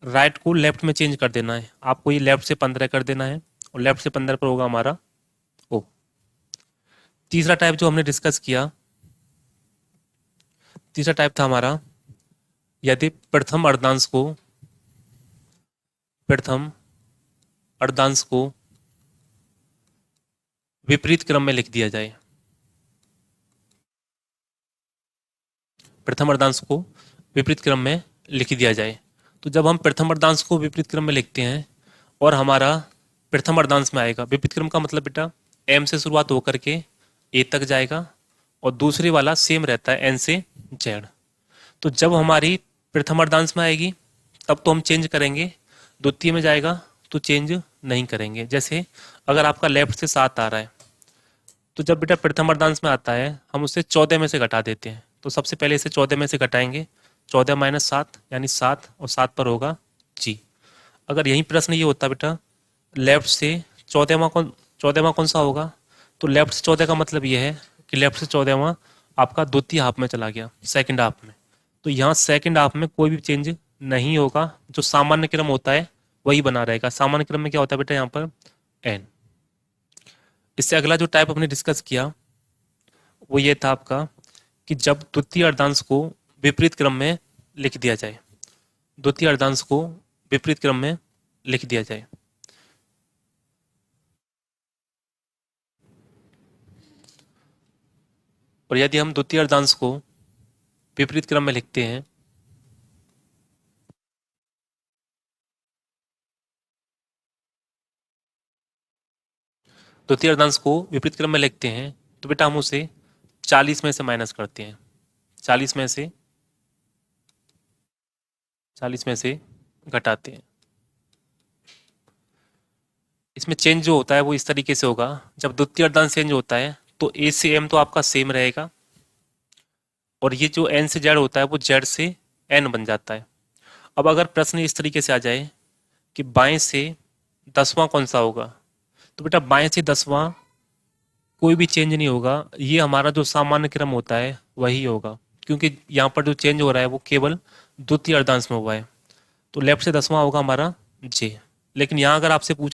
राइट को लेफ्ट में चेंज कर देना है, आपको ये लेफ्ट से 15 कर देना है और लेफ्ट से 15 पर होगा हमारा ओ। तीसरा टाइप जो हमने डिस्कस किया, तीसरा टाइप था हमारा यदि प्रथम अर्धांश को विपरीत क्रम में लिख दिया जाए। प्रथम अर्धांश को विपरीत क्रम में लिख दिया जाए। तो जब हम प्रथम अर्धांश को विपरीत क्रम में लिखते हैं और हमारा प्रथम अर्धांश में आएगा, विपरीत क्रम का मतलब बेटा m से शुरुआत होकर के a तक जाएगा और दूसरे वाला सेम रहता है n से z। तो जब हमारी प्रथम अर्धांश में आएगी तब तो हम चेंज करेंगे, द्वितीय में जाएगा तो चेंज नहीं करेंगे। जैसे अगर आपका लेफ्ट से 7 आ रहा है तो जब बेटा प्रथम अर्धांश में आता है हम उसे 14 में से घटा देते हैं। तो सबसे पहले इसे 14 में से घटाएंगे, 14 माइनस 7 यानी 7 और 7 पर होगा जी। अगर यही प्रश्न ये होता बेटा लेफ्ट से 14वां कौन सा होगा, तो लेफ्ट से 14 का मतलब ये है कि लेफ्ट से 14वां आपका द्वितीय हाफ में चला गया, सेकंड हाफ में। तो यहाँ सेकंड हाफ में कोई भी चेंज नहीं होगा, जो सामान्य क्रम होता है वही बना रहेगा। सामान्य क्रम में क्या होता है बेटा यहाँ पर n। इससे अगला जो टाइप हमने डिस्कस किया वो ये था आपका कि जब द्वितीय अर्धांश को विपरीत क्रम में लिख दिया जाए, द्वितीय अर्धांश को विपरीत क्रम में लिख दिया जाए। और यदि हम द्वितीय अर्धांश को विपरीत क्रम में लिखते हैं द्वितीय अर्धांश को विपरीत क्रम में लिखते हैं तो बेटा हम उसे 40 में से माइनस करते हैं, 40 में से घटाते हैं। इसमें चेंज जो होता है वो इस तरीके से होगा, जब द्वितीय अर्धांश चेंज होता है तो a से m तो आपका सेम रहेगा और ये जो n से z होता है वो z से n बन जाता है। अब अगर प्रश्न इस तरीके से आ जाए कि बाएं से 10वां कौन सा होगा, तो बेटा बाएं से 10वां कोई भी चेंज नहीं होगा, ये हमारा जो सामान्य क्रम होता है वही होगा, क्योंकि यहाँ पर जो चेंज हो रहा है वो केवल द्वितीय अर्धांश में हुआ है। तो लेफ्ट से 10वां होगा हमारा j। लेकिन यहाँ अगर आपसे पूछा